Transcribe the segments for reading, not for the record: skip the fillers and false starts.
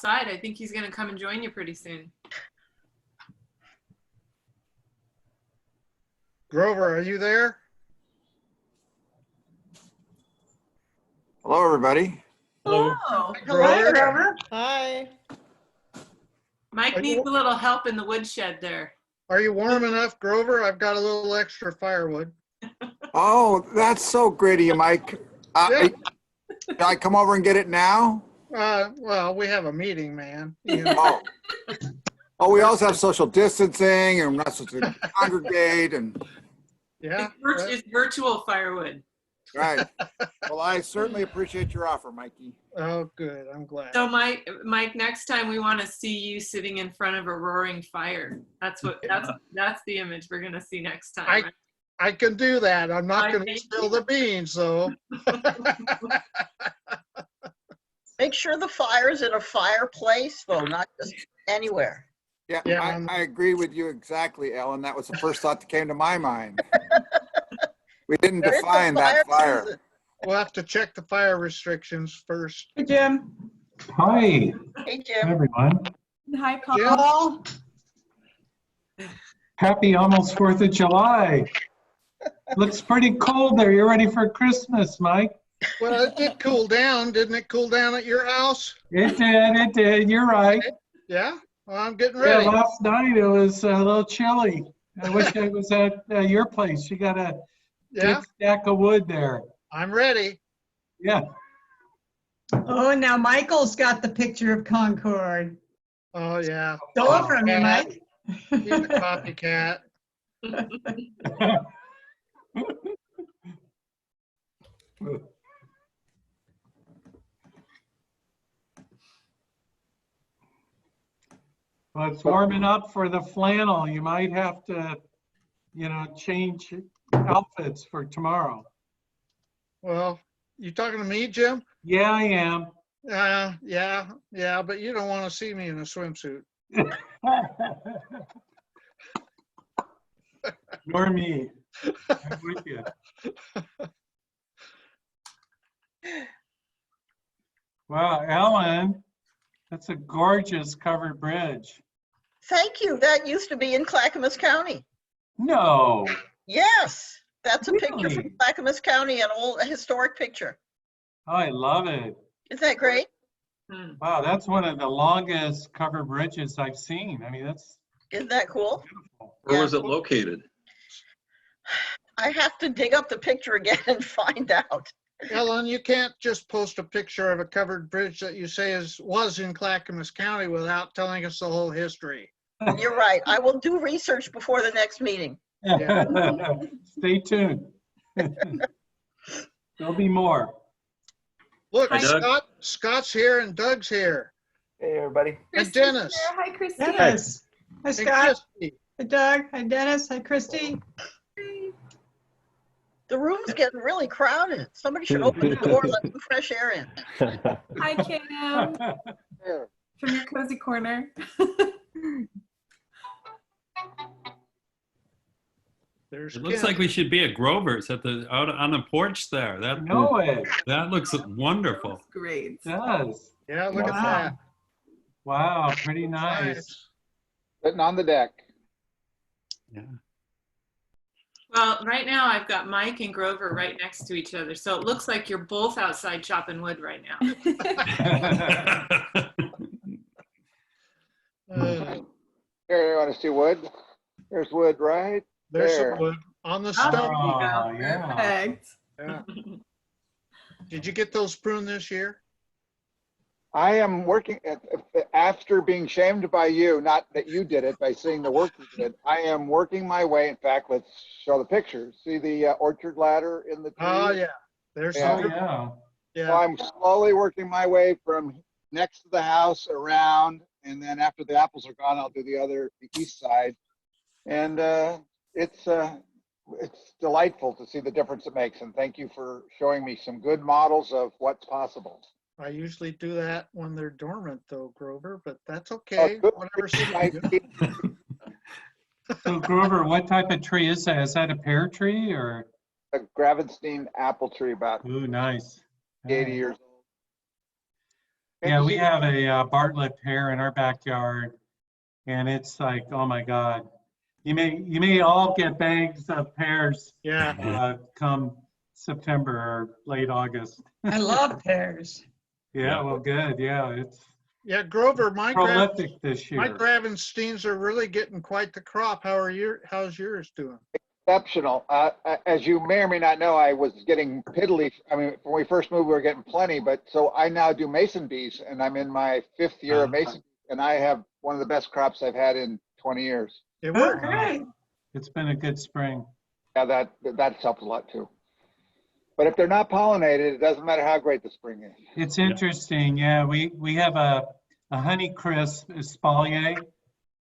outside. I think he's going to come and join you pretty soon. Grover, are you there? Hello, everybody. Hello. Grover? Grover. Hi. Mike needs a little help in the woodshed there. Are you warm enough, Grover? I've got a little extra firewood. Oh, that's so great of you, Mike. Yeah. Can I come over and get it now? Well, we have a meeting, man. You know. Oh, we also have social distancing and we're not supposed to congregate and. Yeah. It's virtual firewood. Right. Well, I certainly appreciate your offer, Mikey. Oh, good. I'm glad. So Mike, next time we want to see you sitting in front of a roaring fire. That's the image we're going to see next time. I can do that. I'm not going to spill the beans, though. Make sure the fire's in a fireplace, though, not just anywhere. Yeah, I agree with you exactly, Ellen. That was the first thought that came to my mind. We didn't define that fire. We'll have to check the fire restrictions first. Hey, Jim. Hi. Hey, Jim. Everyone. Hi, Paul. Happy almost 4th of July. Looks pretty cold there. You ready for Christmas, Mike? Well, it did cool down. Didn't it cool down at your house? It did. It did. You're right. Yeah. Well, I'm getting ready. Yeah, last night it was a little chilly. I wish I was at your place. You got a big stack of wood there. I'm ready. Yeah. Oh, and now Michael's got the picture of Concord. Oh, yeah. Stole from you, Mike. He's a copycat. Well, it's warming up for the flannel. You might have to, change outfits for tomorrow. Well, you talking to me, Jim? Yeah, I am. Yeah, but you don't want to see me in a swimsuit. Nor me. I'm with you. Wow, Ellen, that's a gorgeous covered bridge. Thank you. That used to be in Clackamas County. No. Yes, that's a picture Really? from Clackamas County, an old historic picture. Oh, I love it. Isn't that great? Wow, that's one of the longest covered bridges I've seen. I mean, that's Isn't that cool? beautiful. Where was it located? I have to dig up the picture again and find out. Ellen, you can't just post a picture of a covered bridge that you say was in Clackamas County without telling us the whole history. You're right. I will do research before the next meeting. Stay tuned. There'll be more. Look, Hi, Doug. Scott's here and Doug's here. Hey, everybody. And Dennis. Hi, Christy. Dennis. Hi, And Scott. Christy. Hi, Doug. Hi, Dennis. Hi, Christy. The room's getting really crowded. Somebody should open the door and let some fresh air in. Hi, Cam. Here. From your cozy corner. There's It looks Ken. like we should be at Grover's out on the porch there. That looks wonderful. Great. It does. Yeah, look at Wow. that. Wow, pretty nice. Sitting on the deck. Yeah. Well, right now I've got Mike and Grover right next to each other. So it looks like you're both outside chopping wood right now. Here, you want to see wood? There's wood right There's there. some wood on the Oh, stump. Oh, yeah. Perfect. Yeah. Did you get those pruned this year? I am working after being shamed by you, not that you did it, by seeing the work you did. I am working my way. In fact, let's show the pictures. See the orchard ladder in the tree? Oh, yeah. There's Yeah. some. Yeah. So Yeah. I'm slowly working my way from next to the house around, and then after the apples are gone, I'll do the east side. And it's delightful to see the difference it makes. And thank you for showing me some good models of what's possible. I usually do that when they're dormant, though, Grover, but that's okay. good. Whatever suits you. So Grover, what type of tree is that? Is that a pear tree or? A Gravenstein apple tree, about Ooh, nice. 80 years old. Yeah, we have a Bartlett pear in our backyard, and it's like, oh my God. You may all get bags of pears Yeah. come September or late August. I love pears. Yeah, well, good. Yeah, it's Yeah, Grover, my prolific this my year. Gravensteins are really getting quite the crop. How's yours doing? Exceptional. As you may or may not know, I was getting piddly. I mean, when we first moved, we were getting plenty, but so I now do mason bees, and I'm in my 5th year of mason, and I have one of the best crops I've had in 20 years. It Oh, works. great. It's been a good spring. Yeah, that's helped a lot too. But if they're not pollinated, it doesn't matter how great the spring is. It's interesting. Yeah, we have a Honeycrisp espalier,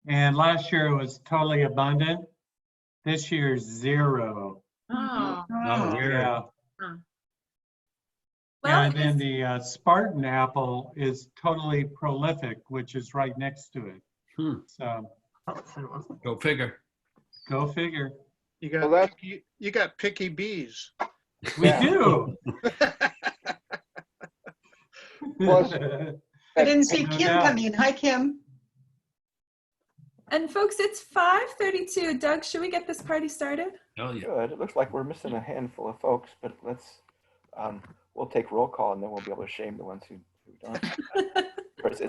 and last year it was totally abundant. This year, 0. Oh, Oh, weird. Yeah. Huh. Well, And then the Spartan apple is totally prolific, which is right next to it. Hmm. So Go figure. go figure. You Well, got that's- you got picky bees. We Yeah. do. Plus- I didn't see No Kim doubt. come in. Hi, Kim. and folks, it's 5:32. Doug, should we get this party started? Hell yeah. Good. It looks like we're missing a handful of folks, but we'll take roll call and then we'll be able to shame the ones who don't. Of course,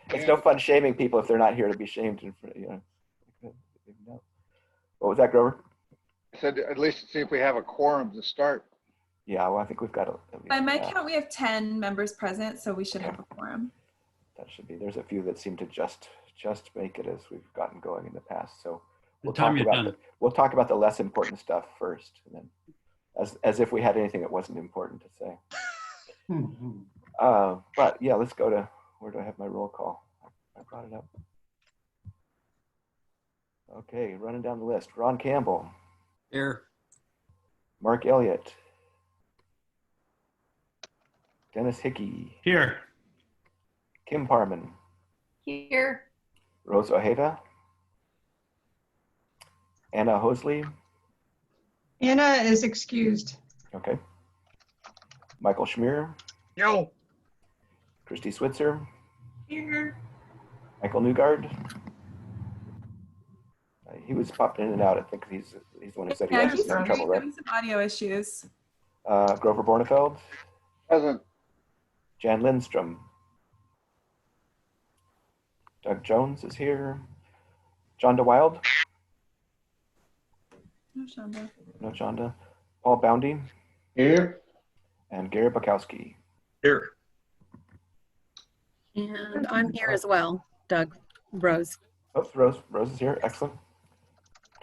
it's no fun shaming people if they're not here to be shamed. No. What was that, Grover? I said at least see if we have a quorum to start. Yeah, well, I think we've got at least By my that. count, we have 10 members present, so we should have a quorum. That should be. There's a few that seem to just make it as we've gotten going in the past. So The time you're done. we'll talk about the less important stuff first, and then as if we had anything that wasn't important to say. But yeah, let's go to, where do I have my roll call? I brought it up. Okay, running down the list. Ron Campbell, Here. Mark Elliott, Dennis Hickey, Here. Kim Parman, Here. Rose Ojeda, Anna Hosley, Anna is excused. okay, Michael Schmier, Yo, Christy Switzer, Here. Michael Newgard. He was popping in and out. I think he's the one who said he Yeah, wasn't he's having trouble, right? having some audio issues. Grover Bornefeld, Present. Jan Lindstrom, Doug Jones is here, John DeWild, No, Shonda. no Jonda, Paul Boundy, Here. and Gary Bukowski. Here. And I'm here as well, Doug Rose. Oops, Rose is here. Excellent.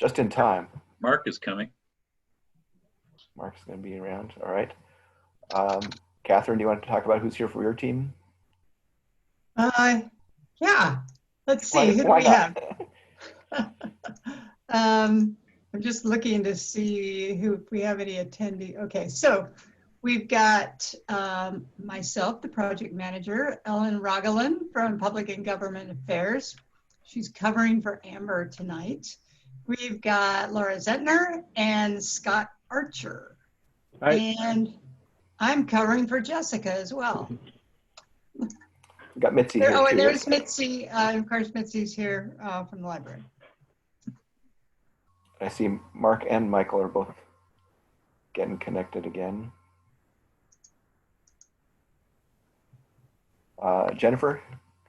Just in time. Mark is coming. Mark's going to be around. All right. Catherine, do you want to talk about who's here for your team? Yeah. Let's see. Who do Why we have? not? I'm just looking to see if we have any attendee. Okay, so we've got myself, the project manager, Ellen Rogalin from Public and Government Affairs. She's covering for Amber tonight. We've got Laura Zettner and Scott Archer. Hi. And I'm covering for Jessica as well. We got Mitzi here Oh, and too. there's Mitzi. Of course, Mitzi's here from the library. I see Mark and Michael are both getting connected again. Jennifer,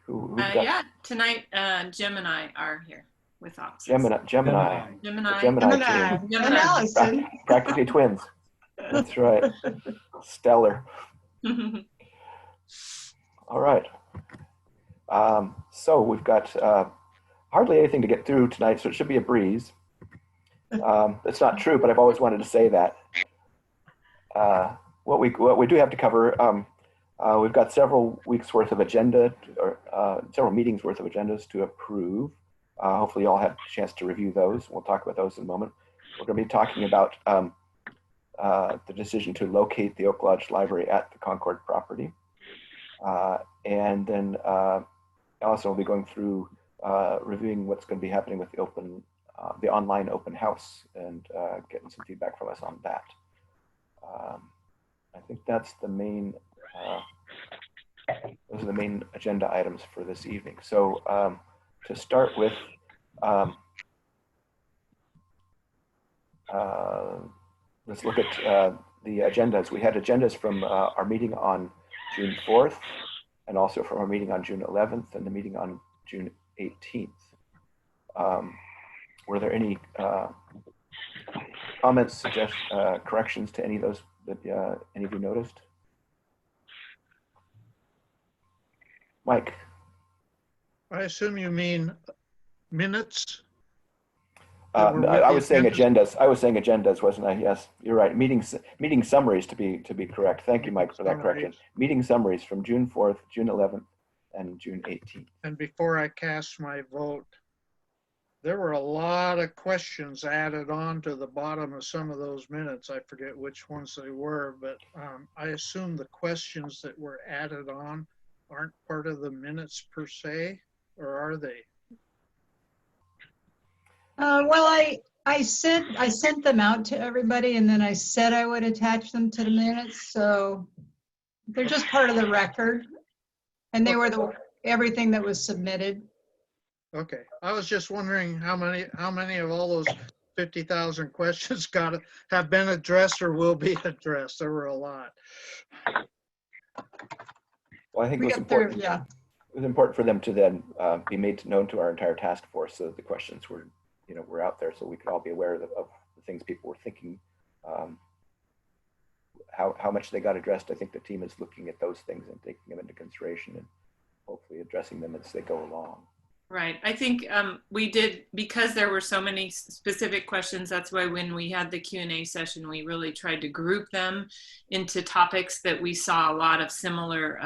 who's got Yeah, tonight Jim and I are here with officers. Gemini. Gemini. Gemini team. And Allison. Practically twins. That's right. Stellar. All right. So we've got hardly anything to get through tonight, so it should be a breeze. It's not true, but I've always wanted to say that. What we do have to cover, we've got several weeks worth of agenda, or several meetings worth of agendas to approve. Hopefully you all had a chance to review those. We'll talk about those in a moment. We're going to be talking about the decision to locate the Oak Lodge Library at the Concord property. And then Allison will be going through reviewing what's going to be happening with the online open house and getting some feedback from us on that. I think that's the main Those are the main agenda items for this evening. So to start with, let's look at the agendas. We had agendas from our meeting on June 4th and also from our meeting on June 11th and the meeting on June 18th. Were there any comments, corrections to any of those that any of you noticed? Mike? I assume you mean minutes? I was saying agendas. I was saying agendas, wasn't I? Yes, you're right. Meeting summaries to be correct. Thank you, Mike, for that correction. Meeting summaries from June 4th, June 11th, and June 18th. And before I cast my vote, there were a lot of questions added on to the bottom of some of those minutes. I forget which ones they were, but I assume the questions that were added on aren't part of the minutes per se, or are they? Well, I sent them out to everybody, and then I said I would attach them to the minutes, so they're just part of the record, and they were everything that was submitted. Okay, I was just wondering how many of all those 50,000 questions have been addressed or will be addressed. There were a lot. Well, I think it was important. It was important for them to then be made known to our entire task force, so that the questions were, were out there, so we could all be aware of the things people were thinking. How much they got addressed. I think the team is looking at those things and taking them into consideration and hopefully addressing them as they go along. Right. I think we did, because there were so many specific questions, that's why when we had the Q&A session, we really tried to group them into topics that we saw a lot of similar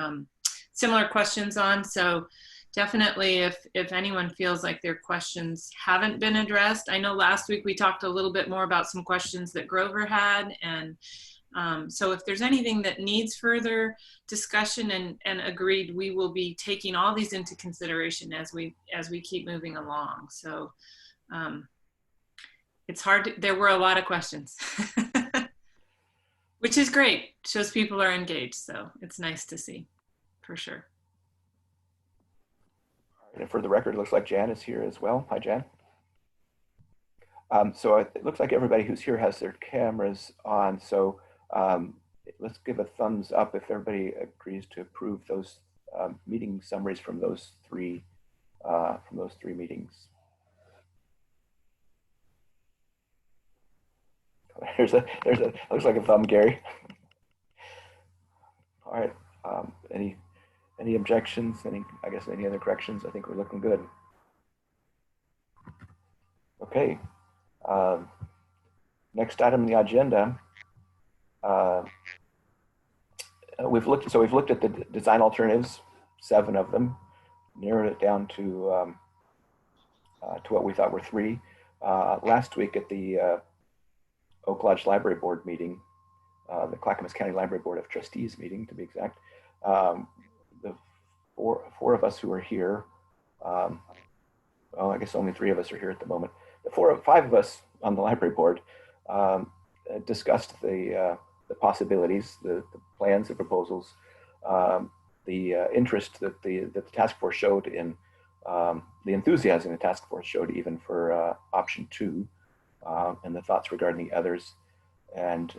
questions on. So definitely if anyone feels like their questions haven't been addressed, I know last week we talked a little bit more about some questions that Grover had, and so if there's anything that needs further discussion and agreed, we will be taking all these into consideration as we keep moving along. So it's hard there were a lot of questions, which is great. Shows people are engaged. So it's nice to see, for sure. And for the record, it looks like Jan is here as well. Hi, Jan. So it looks like everybody who's here has their cameras on. So let's give a thumbs up if everybody agrees to approve those meeting summaries from those three meetings. There's a looks like a thumb, Gary. All right. Any objections? I guess any other corrections? I think we're looking good. Okay. Next item on the agenda. We've looked at the design alternatives, 7 of them, narrowed it down to what we thought were 3. Last week at the Oak Lodge Library Board meeting, the Clackamas County Library Board of Trustees meeting, to be exact, the four of us who are here, well, I guess only 3 of us are here at the moment. The 5 of us on the library board discussed the possibilities, the plans, the proposals, the interest that the task force showed in, the enthusiasm the task force showed even for option 2, and the thoughts regarding the others. And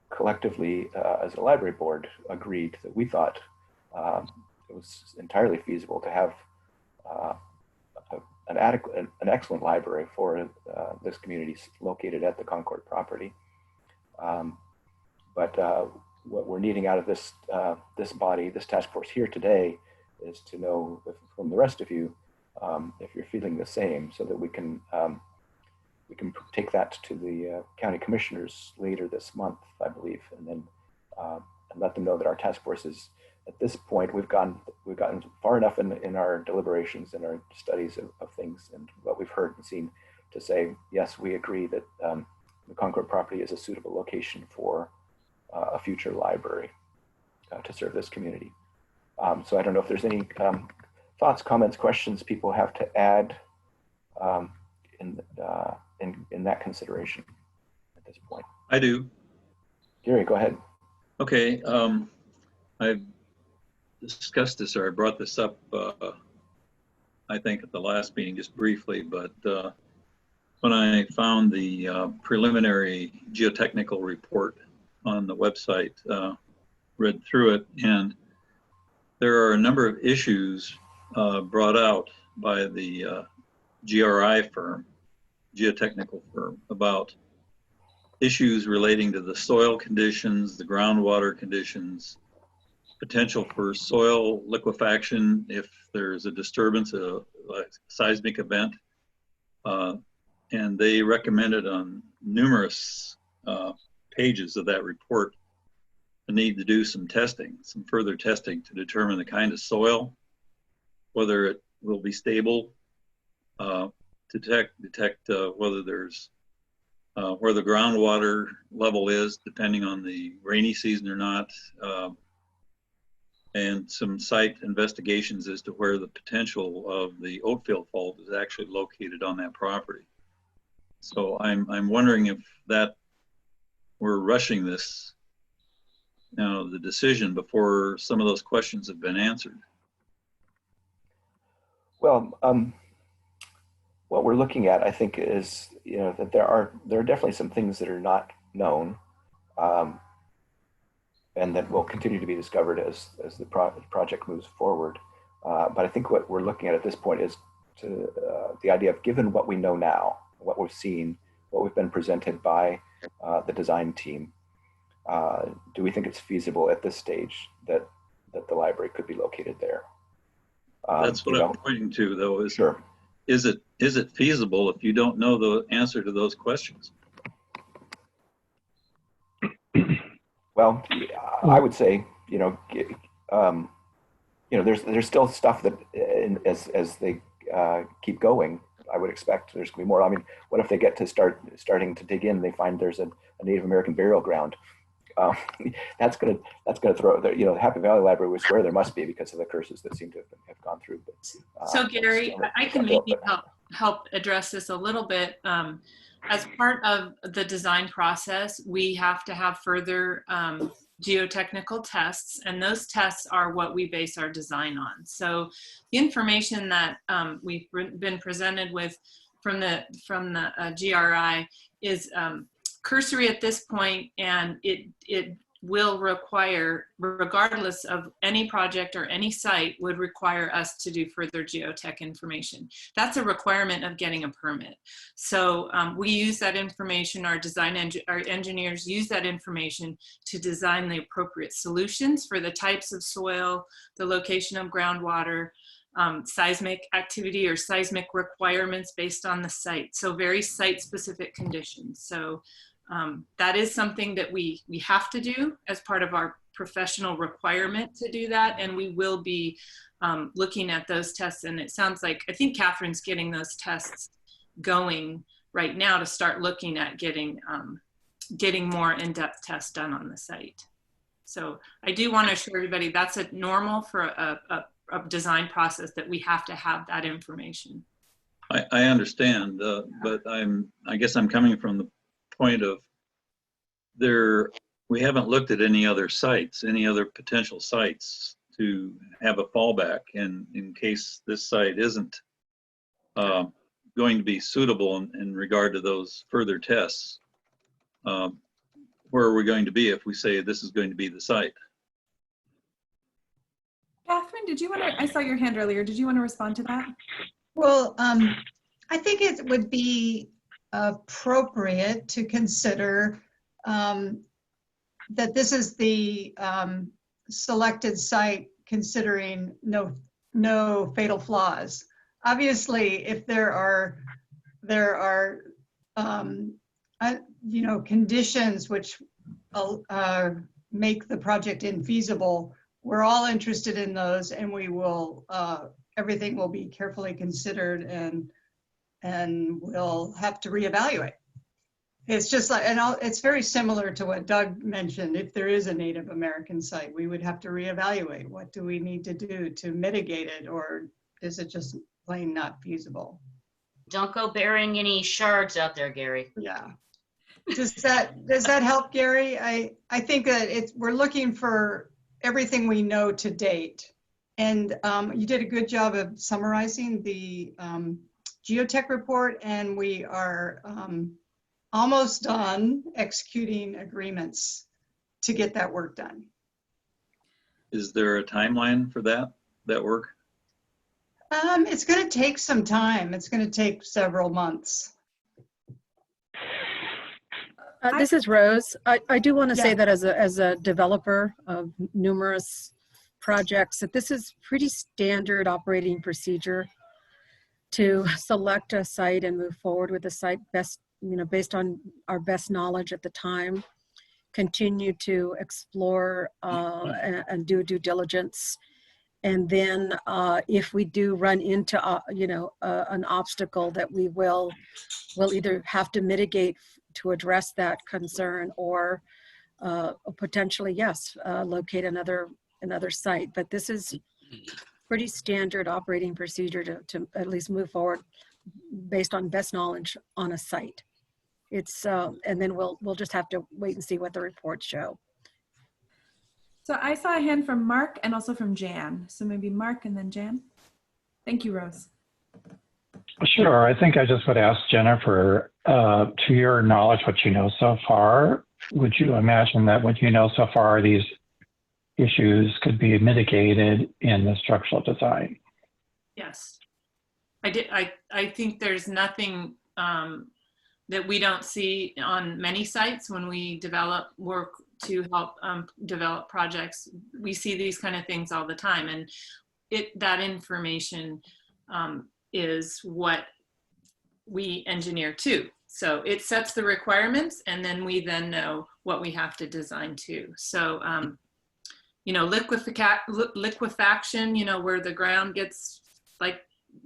collectively, as a library board, agreed that we thought it was entirely feasible to have an excellent library for this community located at the Concord property. But what we're needing out of this body, this task force here today, is to know from the rest of you if you're feeling the same, so that we can take that to the county commissioners later this month, I believe, and then and let them know that our task force is, at this point, we've gotten far enough in our deliberations and our studies of things and what we've heard and seen to say, yes, we agree that the Concord property is a suitable location for a future library to serve this community. So I don't know if there's any thoughts, comments, questions people have to add in that consideration at this point. I do. Gary, go ahead. Okay. discussed this, or I brought this up, I think at the last meeting just briefly, but when I found the preliminary geotechnical report on the website, read through it, and there are a number of issues brought out by the GRI firm, geotechnical firm, about issues relating to the soil conditions, the groundwater conditions, potential for soil liquefaction if there's a disturbance, a seismic event. And they recommended on numerous pages of that report the need to do some testing, some further testing to determine the kind of soil, whether it will be stable, detect whether there's where the groundwater level is, depending on the rainy season or not, and some site investigations as to where the potential of the Oatfield fault is actually located on that property. So I'm wondering if that we're rushing this, the decision before some of those questions have been answered. Well, what we're looking at, I think, is that there are definitely some things that are not known, and that will continue to be discovered as the project moves forward. But I think what we're looking at this point is the idea of, given what we know now, what we've seen, what we've been presented by the design team, do we think it's feasible at this stage that the library could be located there? That's what I'm pointing to, though. Is sure. Is it feasible if you don't know the answer to those questions? Well, I would say, there's still stuff that as they keep going, I would expect there's gonna be more. I mean, what if they get to starting to dig in, they find there's a Native American burial ground? That's gonna throw the Happy Valley Library would swear there must be, because of the curses that seem to have gone through. But, so Gary, I can maybe help address this a little bit. As part of the design process, we have to have further geotechnical tests, and those tests are what we base our design on. So the information that we've been presented with from the GRI is cursory at this point, and it will require, regardless of any project or any site, would require us to do further geotech information. That's a requirement of getting a permit. So we use that information, our engineers use that information to design the appropriate solutions for the types of soil, the location of groundwater, seismic activity or seismic requirements based on the site. So very site-specific conditions. So that is something that we have to do as part of our professional requirement to do that, and we will be looking at those tests. And it sounds like, I think Catherine's getting those tests going right now to start looking at getting more in-depth tests done on the site. So I do want to assure everybody that's a normal for a design process, that we have to have that information. I understand, but I guess I'm coming from the point of we haven't looked at any other sites, any other potential sites to have a fallback in case this site isn't going to be suitable in regard to those further tests. Where are we going to be if we say this is going to be the site? Catherine, did you want to, I saw your hand earlier. Did you want to respond to that? Well, I think it would be appropriate to consider that this is the selected site, considering no fatal flaws. Obviously, if there are conditions which make the project infeasible, we're all interested in those, and we will everything will be carefully considered, and we'll have to reevaluate. It's just like, and it's very similar to what Doug mentioned. If there is a Native American site, we would have to reevaluate. What do we need to do to mitigate it, or is it just plain not feasible? Don't go burying any shards out there, Gary. Yeah. Does that help, Gary? I think that we're looking for everything we know to date, And you did a good job of summarizing the geotech report, and we are almost done executing agreements to get that work done. Is there a timeline for that work? It's going to take some time. It's going to take several months. This is Rose. I do want to say Yeah. that as a developer of numerous projects, that this is pretty standard operating procedure to select a site and move forward with the site best, based on our best knowledge at the time, continue to explore and do due diligence. And then if we do run into, an obstacle, that we'll either have to mitigate to address that concern, or potentially, yes, locate another site. But this is pretty standard operating procedure to at least move forward based on best knowledge on a site. It's and then we'll just have to wait and see what the reports show. So I saw a hand from Mark and also from Jan. So maybe Mark and then Jan. Thank you, Rose. Sure. I think I just would ask Jennifer, to your knowledge, what you know so far, would you imagine that what you know so far, these issues could be mitigated in the structural design? Yes. I think there's nothing that we don't see on many sites when we work to help develop projects. We see these kind of things all the time, and that information is what we engineer to. So it sets the requirements, and then we then know what we have to design to. So, liquefaction, where the ground gets like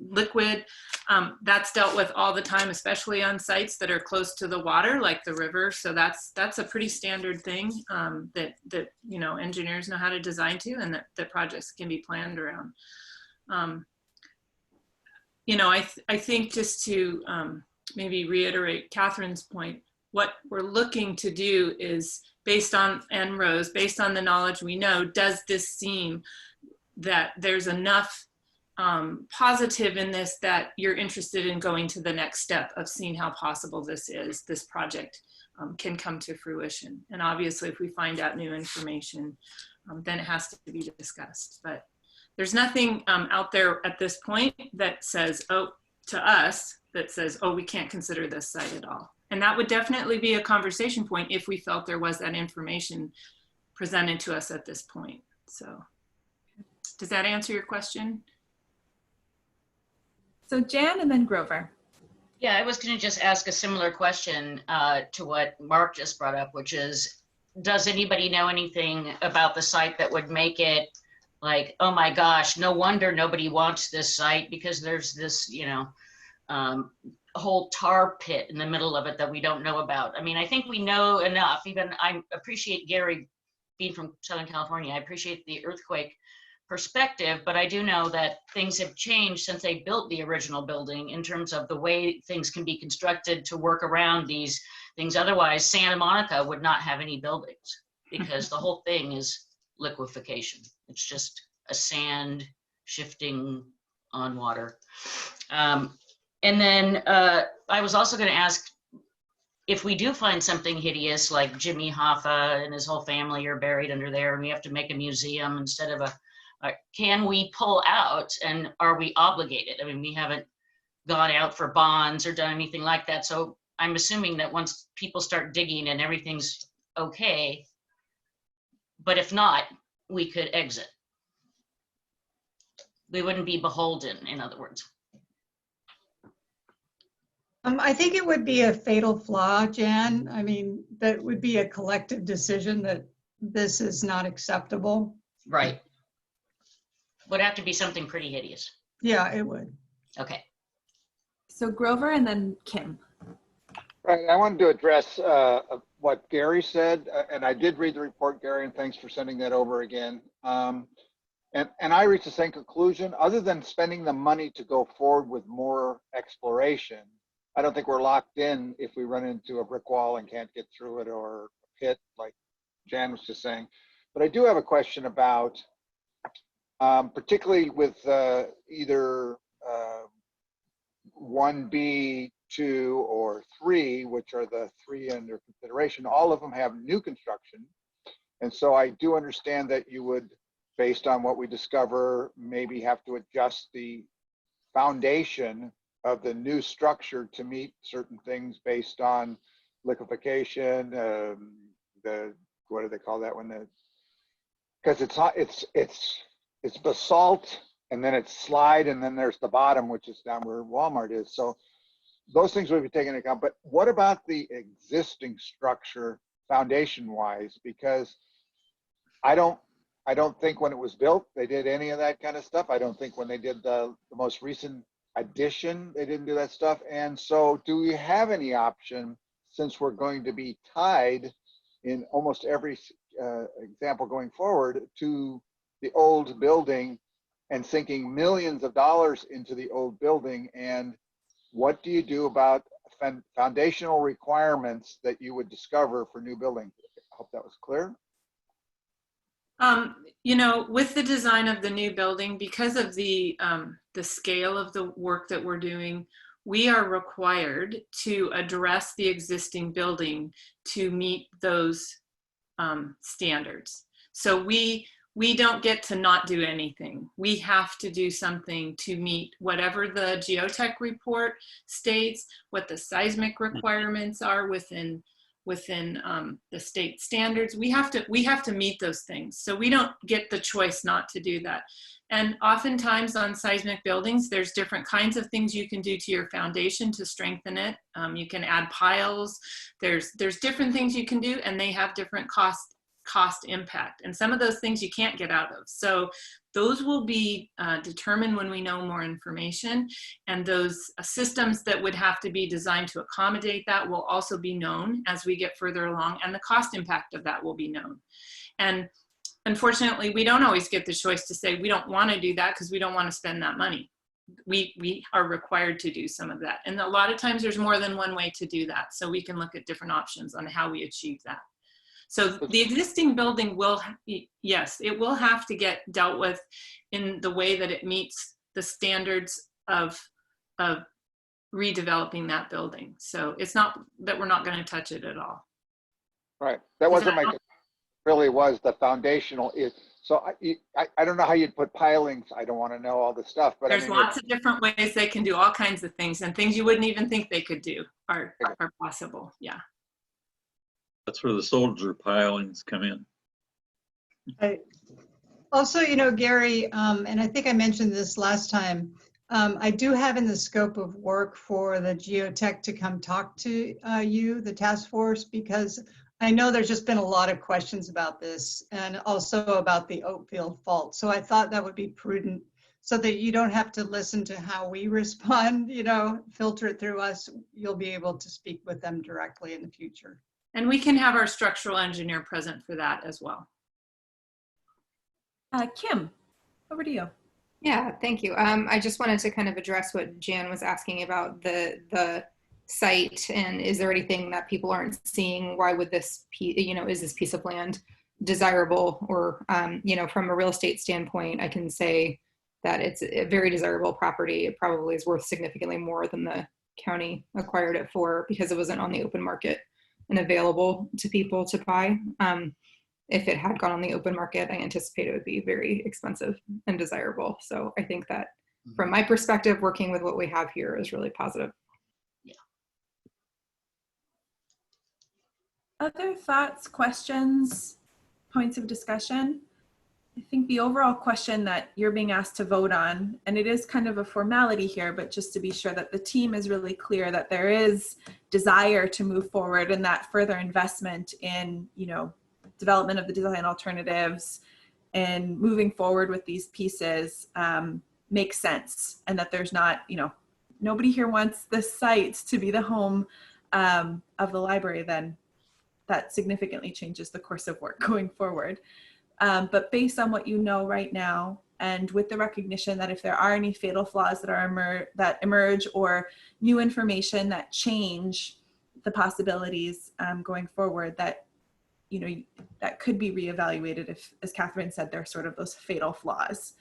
liquid, that's dealt with all the time, especially on sites that are close to the water, like the river. So that's a pretty standard thing that engineers know how to design to, and that projects can be planned around. I think just to maybe reiterate Catherine's point, what we're looking to do is based on the knowledge we know, does this seem that there's enough positive in this that you're interested in going to the next step of seeing how possible this project can come to fruition. And obviously, if we find out new information, then it has to be discussed. But there's nothing out there at this point that says, oh, we can't consider this site at all. And that would definitely be a conversation point if we felt there was that information presented to us at this point. So does that answer your question? So Jan and then Grover. Yeah, I was going to just ask a similar question to what Mark just brought up, which is, does anybody know anything about the site that would make it like, oh my gosh, no wonder nobody wants this site, because there's this, whole tar pit in the middle of it that we don't know about. I mean, I think we know enough. Even I appreciate Gary being from Southern California. I appreciate the earthquake perspective, but I do know that things have changed since they built the original building in terms of the way things can be constructed to work around these things. Otherwise, Santa Monica would not have any buildings, because the whole thing is liquefaction. It's just a sand shifting on water. And then I was also going to ask, if we do find something hideous, like Jimmy Hoffa and his whole family are buried under there, and we have to make a museum instead of can we pull out, and are we obligated? I mean, we haven't gone out for bonds or done anything like that. So I'm assuming that once people start digging and everything's okay, but if not, we could exit. We wouldn't be beholden, in other words. I think it would be a fatal flaw, Jan. I mean, that would be a collective decision that this is not acceptable. Right. Would have to be something pretty hideous. Yeah, it would. Okay. So Grover and then Kim. Right. I wanted to address what Gary said, and I did read the report, Gary, and thanks for sending that over again. And I reached the same conclusion. Other than spending the money to go forward with more exploration, I don't think we're locked in if we run into a brick wall and can't get through it, or a pit, like Jan was just saying. But I do have a question about particularly with either 1B, 2, or 3, which are the 3 under consideration. All of them have new construction. And so I do understand that you would, based on what we discover, maybe have to adjust the foundation of the new structure to meet certain things based on liquefaction, what do they call that one? Because it's basalt, and then it's slide, and then there's the bottom, which is down where Walmart is. So those things would be taken into account. But what about the existing structure foundation-wise? Because I don't think when it was built they did any of that kind of stuff. I don't think when they did the most recent addition they didn't do that stuff. And so, do we have any option, since we're going to be tied in almost every example going forward to the old building and sinking millions of dollars into the old building? And what do you do about foundational requirements that you would discover for new buildings? I hope that was clear. You know, with the design of the new building, because of the scale of the work that we're doing, we are required to address the existing building to meet those standards. So we don't get to not do anything. We have to do something to meet whatever the geotech report states, what the seismic requirements are within the state standards. We have to meet those things. So we don't get the choice not to do that. And oftentimes on seismic buildings, there's different kinds of things you can do to your foundation to strengthen it. You can add piles. There's different things you can do, and they have different cost impact. And some of those things you can't get out of. So those will be determined when we know more information. And those systems that would have to be designed to accommodate that will also be known as we get further along, and the cost impact of that will be known. And unfortunately, we don't always get the choice to say we don't want to do that because we don't want to spend that money. We are required to do some of that. And a lot of times there's more than one way to do that. So we can look at different options on how we achieve that. So the existing building will, yes, it will have to get dealt with in the way that it meets the standards of redeveloping that building. So it's not that we're not going to touch it at all. Right. That wasn't my, really was the foundational. So I don't know how you'd put pilings. I don't want to know all the stuff, but there's lots of different ways they can do all kinds of things, and things you wouldn't even think they could do are possible. Yeah. That's where the soldier pilings come in. Also, you know, Gary, and I think I mentioned this last time, I do have in the scope of work for the geotech to come talk to you, the task force, because I know there's just been a lot of questions about this and also about the Oakfield fault. So I thought that would be prudent so that you don't have to listen to how we respond, you know, filter it through us. You'll be able to speak with them directly in the future. And we can have our structural engineer present for that as well. Kim, over to you. Yeah, thank you. I just wanted to kind of address what Jan was asking about the site, and is there anything that people aren't seeing? Why would this, you know, is this piece of land desirable? Or, you know, from a real estate standpoint, I can say that it's a very desirable property. It probably is worth significantly more than the county acquired it for because it wasn't on the open market and available to people to buy. If it had gone on the open market, I anticipate it would be very expensive and desirable. So I think that from my perspective, working with what we have here is really positive. Yeah. Other thoughts, questions, points of discussion? I think the overall question that you're being asked to vote on, and it is kind of a formality here, but just to be sure that the team is really clear that there is desire to move forward and that further investment in, you know, development of the design alternatives and moving forward with these pieces makes sense, and that there's not, you know, nobody here wants this site to be the home of the library. Then that significantly changes the course of work going forward. But based on what you know right now, and with the recognition that if there are any fatal flaws that emerge or new information that change the possibilities going forward, that you know, that could be reevaluated if, as Catherine said, there are sort of those fatal flaws.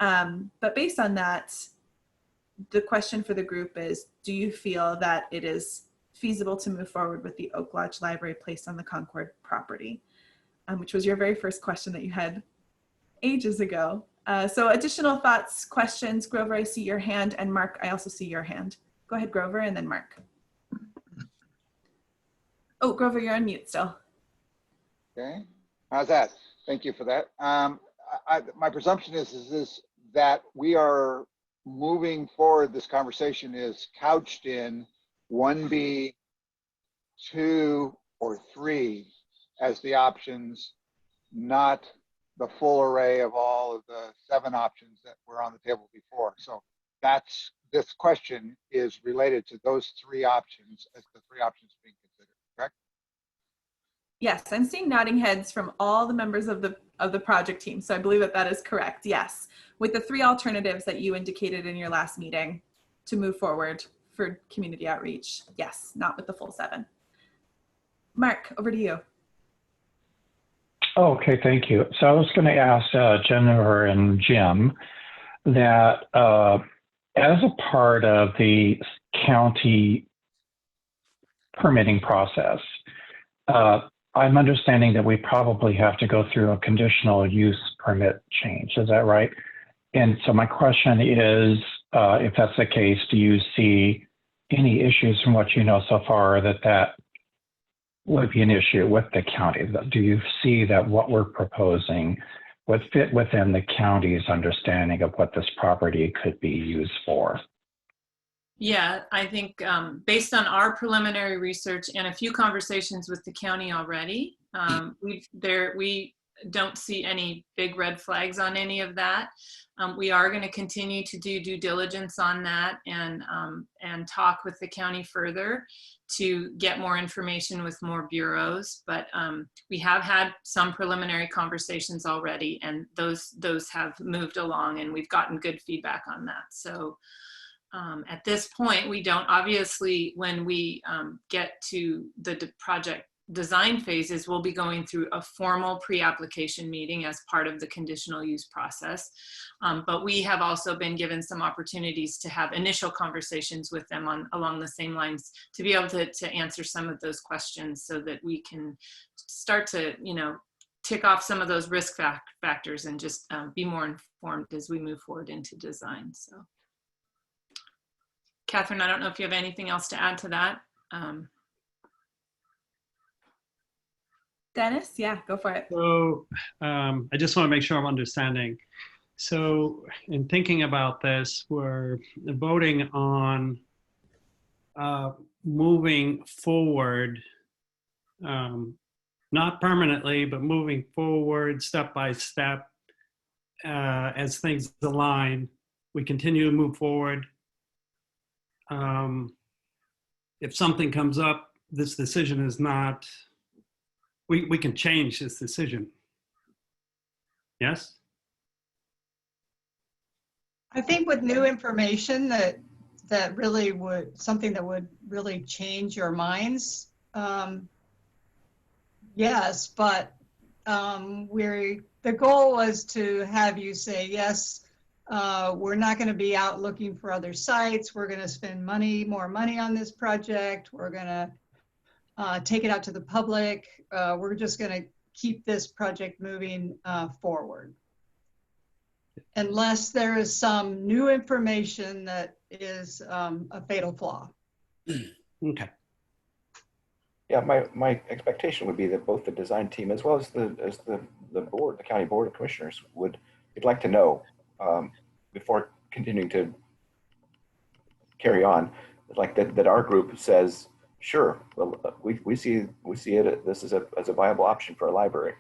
But based on that, the question for the group is, do you feel that it is feasible to move forward with the Oak Lodge Library placed on the Concord property? Which was your very first question that you had ages ago. So additional thoughts, questions? Grover, I see your hand, and Mark, I also see your hand. Go ahead, Grover, and then Mark. Oh, Grover, you're on mute still. Okay, how's that? Thank you for that. My presumption is that we are moving forward. This conversation is couched in 1B, 2, or 3 as the options, not the full array of all of the 7 options that were on the table before. So this question is related to those 3 options as the 3 options being considered, correct? Yes, I'm seeing nodding heads from all the members of the project team. So I believe that that is correct. Yes, with the 3 alternatives that you indicated in your last meeting to move forward for community outreach. Yes, not with the full 7. Mark, over to you. Oh, okay, thank you. So I was going to ask Jennifer and Jim that as a part of the county permitting process, I'm understanding that we probably have to go through a conditional use permit change. Is that right? And so my question is, if that's the case, do you see any issues from what you know so far that would be an issue with the county? Do you see that what we're proposing would fit within the county's understanding of what this property could be used for? Yeah, I think based on our preliminary research and a few conversations with the county already, we don't see any big red flags on any of that. We are going to continue to do due diligence on that and talk with the county further to get more information with more bureaus. But we have had some preliminary conversations already, and those have moved along, and we've gotten good feedback on that. So at this point, we don't, obviously, when we get to the project design phases, we'll be going through a formal pre-application meeting as part of the conditional use process. But we have also been given some opportunities to have initial conversations with them along the same lines to be able to answer some of those questions so that we can start to, tick off some of those risk factors and just be more informed as we move forward into design. So. Catherine, I don't know if you have anything else to add to that. Dennis, yeah, go for it. So I just want to make sure I'm understanding. So in thinking about this, we're voting on moving forward, not permanently, but moving forward step by step as things align. We continue to move forward. If something comes up, this decision is not, we can change this decision. Yes? I think with new information that really would, something that would really change your minds, yes, but the goal was to have you say, yes, we're not going to be out looking for other sites. We're going to spend more money on this project. We're going to take it out to the public. We're just going to keep this project moving forward. Unless there is some new information that is a fatal flaw. Okay. Yeah, my expectation would be that both the design team as well as the board, the county board of commissioners would like to know before continuing to carry on, like that our group says, sure, well, we see it this as a viable option for a library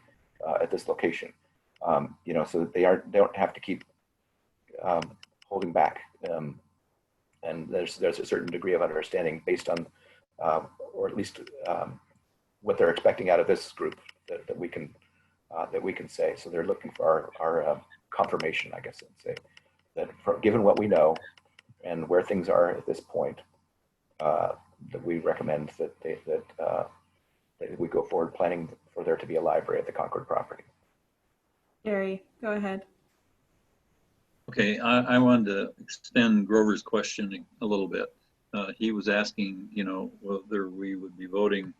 at this location, so that they don't have to keep holding back, and there's a certain degree of understanding based on, or at least what they're expecting out of this group that we can say. So they're looking for our confirmation, I guess I'd say, that given what we know and where things are at this point, that we recommend that that we go forward planning for there to be a library at the Concord property. Gary, go ahead. Okay, I wanted to extend Grover's question a little bit. He was asking, you know, whether we would be voting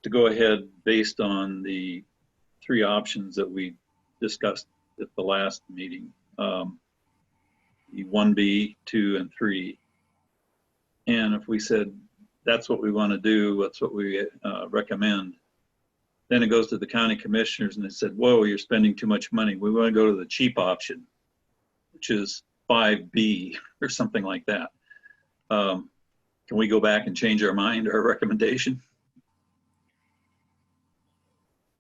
to go ahead based on the 3 options that we discussed at the last meeting, 1B, 2, and 3. And if we said that's what we want to do, that's what we recommend, then it goes to the county commissioners and they said, whoa, you're spending too much money. We want to go to the cheap option, which is 5B or something like that. Can we go back and change our mind, our recommendation?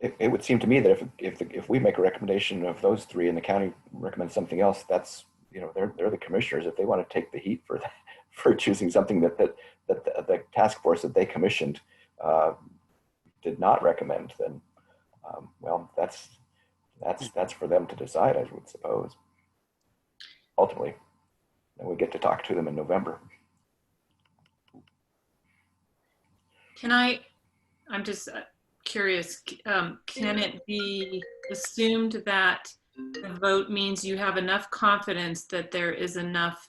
It would seem to me that if we make a recommendation of those 3 and the county recommends something else, that's, you know, they're the commissioners. If they want to take the heat for that, for choosing something that the task force that they commissioned did not recommend, then well, that's for them to decide, I would suppose. Ultimately, and we get to talk to them in November. I'm just curious, can it be assumed that the vote means you have enough confidence that there is enough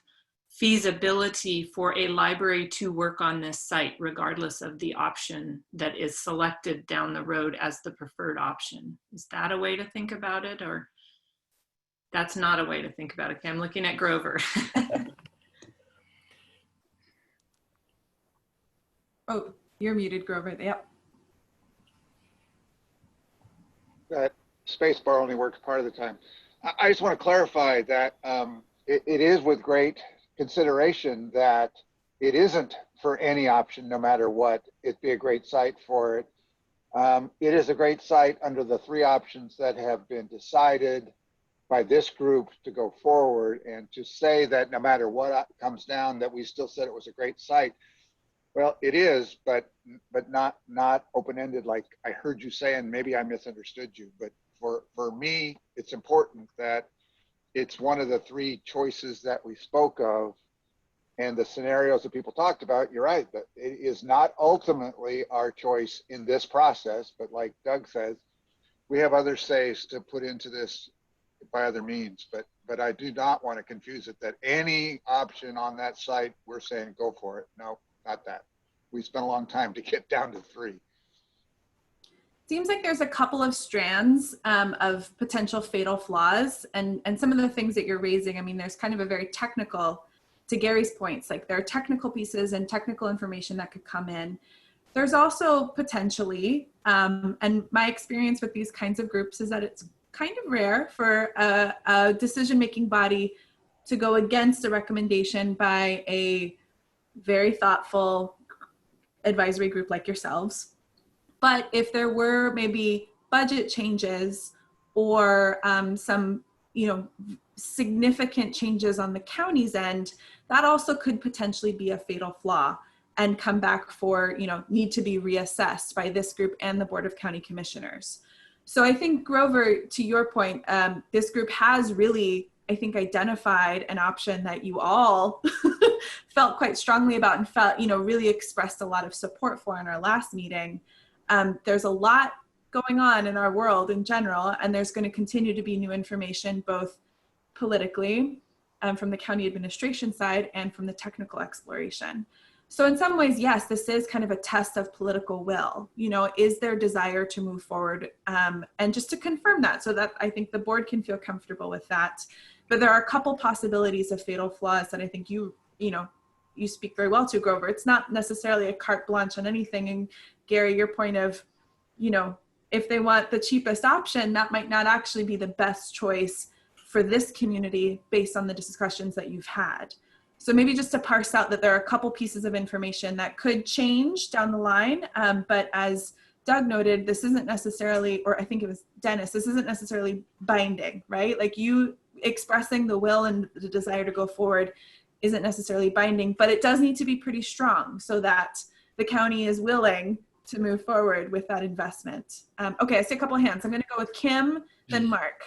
feasibility for a library to work on this site, regardless of the option that is selected down the road as the preferred option? Is that a way to think about it, or that's not a way to think about it? Okay, I'm looking at Grover. Oh, you're muted, Grover. Yep. That space bar only works part of the time. I just want to clarify that it is with great consideration that it isn't for any option, no matter what. It'd be a great site for it. It is a great site under the 3 options that have been decided by this group to go forward, and to say that no matter what comes down, that we still said it was a great site. Well, it is, but not open-ended like I heard you say, and maybe I misunderstood you. But for me, it's important that it's one of the 3 choices that we spoke of, and the scenarios that people talked about. You're right, but it is not ultimately our choice in this process. But like Doug says, we have other says to put into this by other means. But I do not want to confuse it that any option on that site, we're saying go for it. No, not that. We spent a long time to get down to 3. Seems like there's a couple of strands of potential fatal flaws, and some of the things that you're raising. I mean, there's kind of a very technical, to Gary's points, like there are technical pieces and technical information that could come in. There's also potentially, and my experience with these kinds of groups is that it's kind of rare for a decision-making body to go against a recommendation by a very thoughtful advisory group like yourselves. But if there were maybe budget changes or some, you know, significant changes on the county's end, that also could potentially be a fatal flaw and come back for, you know, need to be reassessed by this group and the Board of County Commissioners. So I think, Grover, to your point, this group has really, I think, identified an option that you all felt quite strongly about and felt, you know, really expressed a lot of support for in our last meeting. There's a lot going on in our world in general, and there's going to continue to be new information, both politically from the county administration side and from the technical exploration. So in some ways, yes, this is kind of a test of political will. You know, is there desire to move forward? And just to confirm that, so that I think the board can feel comfortable with that. But there are a couple possibilities of fatal flaws that I think you speak very well to, Grover. It's not necessarily a carte blanche on anything. And Gary, your point of, you know, if they want the cheapest option, that might not actually be the best choice for this community based on the discussions that you've had. So maybe just to parse out that there are a couple pieces of information that could change down the line. But as Doug noted, this isn't necessarily, or I think it was Dennis, this isn't necessarily binding, right? Like you expressing the will and the desire to go forward isn't necessarily binding, but it does need to be pretty strong so that the county is willing to move forward with that investment. Okay, I see a couple of hands. I'm gonna go with Kim, then Mark.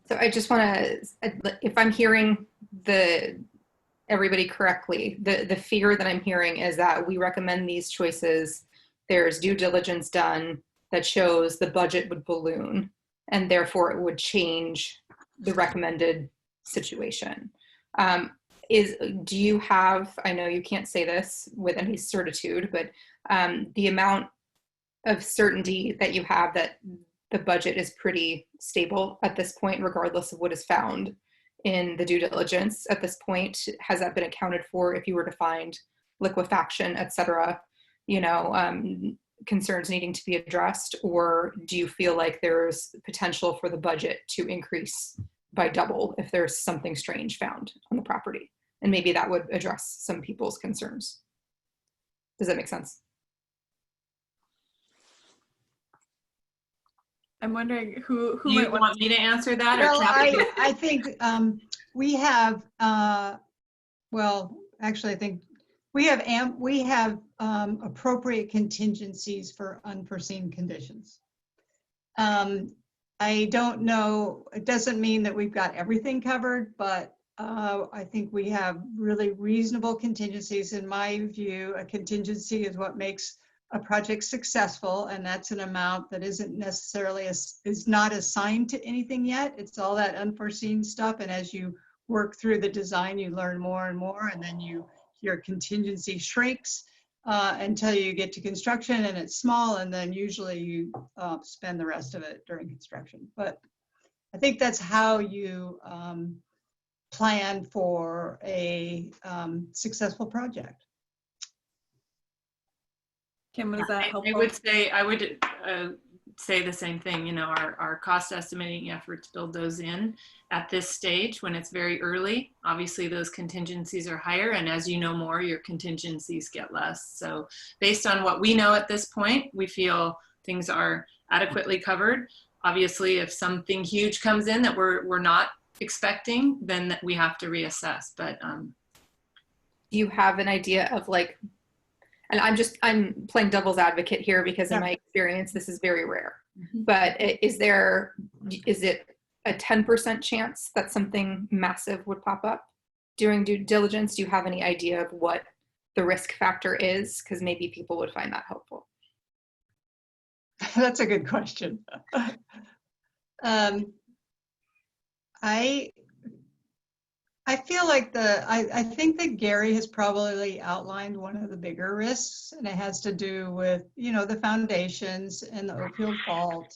So I just want to, if I'm hearing everybody correctly, the fear that I'm hearing is that we recommend these choices there's due diligence done that shows the budget would balloon, and therefore it would change the recommended situation. Do you have, I know you can't say this with any certitude, but the amount of certainty that you have that the budget is pretty stable at this point, regardless of what is found in the due diligence at this point, has that been accounted for if you were to find liquefaction, et cetera, concerns needing to be addressed? Or do you feel like there's potential for the budget to increase by double if there's something strange found on the property? And maybe that would address some people's concerns. Does that make sense? I'm wondering who you might want me to answer that? Well, or Kathy? I think we have, well, actually, I think we have appropriate contingencies for unforeseen conditions. I don't know, it doesn't mean that we've got everything covered, but I think we have really reasonable contingencies. In my view, a contingency is what makes a project successful, and that's an amount that isn't necessarily is not assigned to anything yet. It's all that unforeseen stuff, and as you work through the design, you learn more and more, and then your contingency shrinks until you get to construction, and it's small, and then usually you spend the rest of it during construction. But I think that's how you plan for a successful project. Kim, was that helpful? I would say the same thing. Our cost estimating efforts build those in at this stage when it's very early. Obviously, those contingencies are higher, and as you know more, your contingencies get less. So based on what we know at this point, we feel things are adequately covered. Obviously, if something huge comes in that we're not expecting, then we have to reassess. But do you have an idea of and I'm playing devil's advocate here because in my experience, this is very rare. Mm-hmm. But is it a 10% chance that something massive would pop up during due diligence? Do you have any idea of what the risk factor is? Because maybe people would find that helpful. That's a good question. I feel like I think that Gary has probably outlined one of the bigger risks, and it has to do with, the foundations and the Oakfield fault.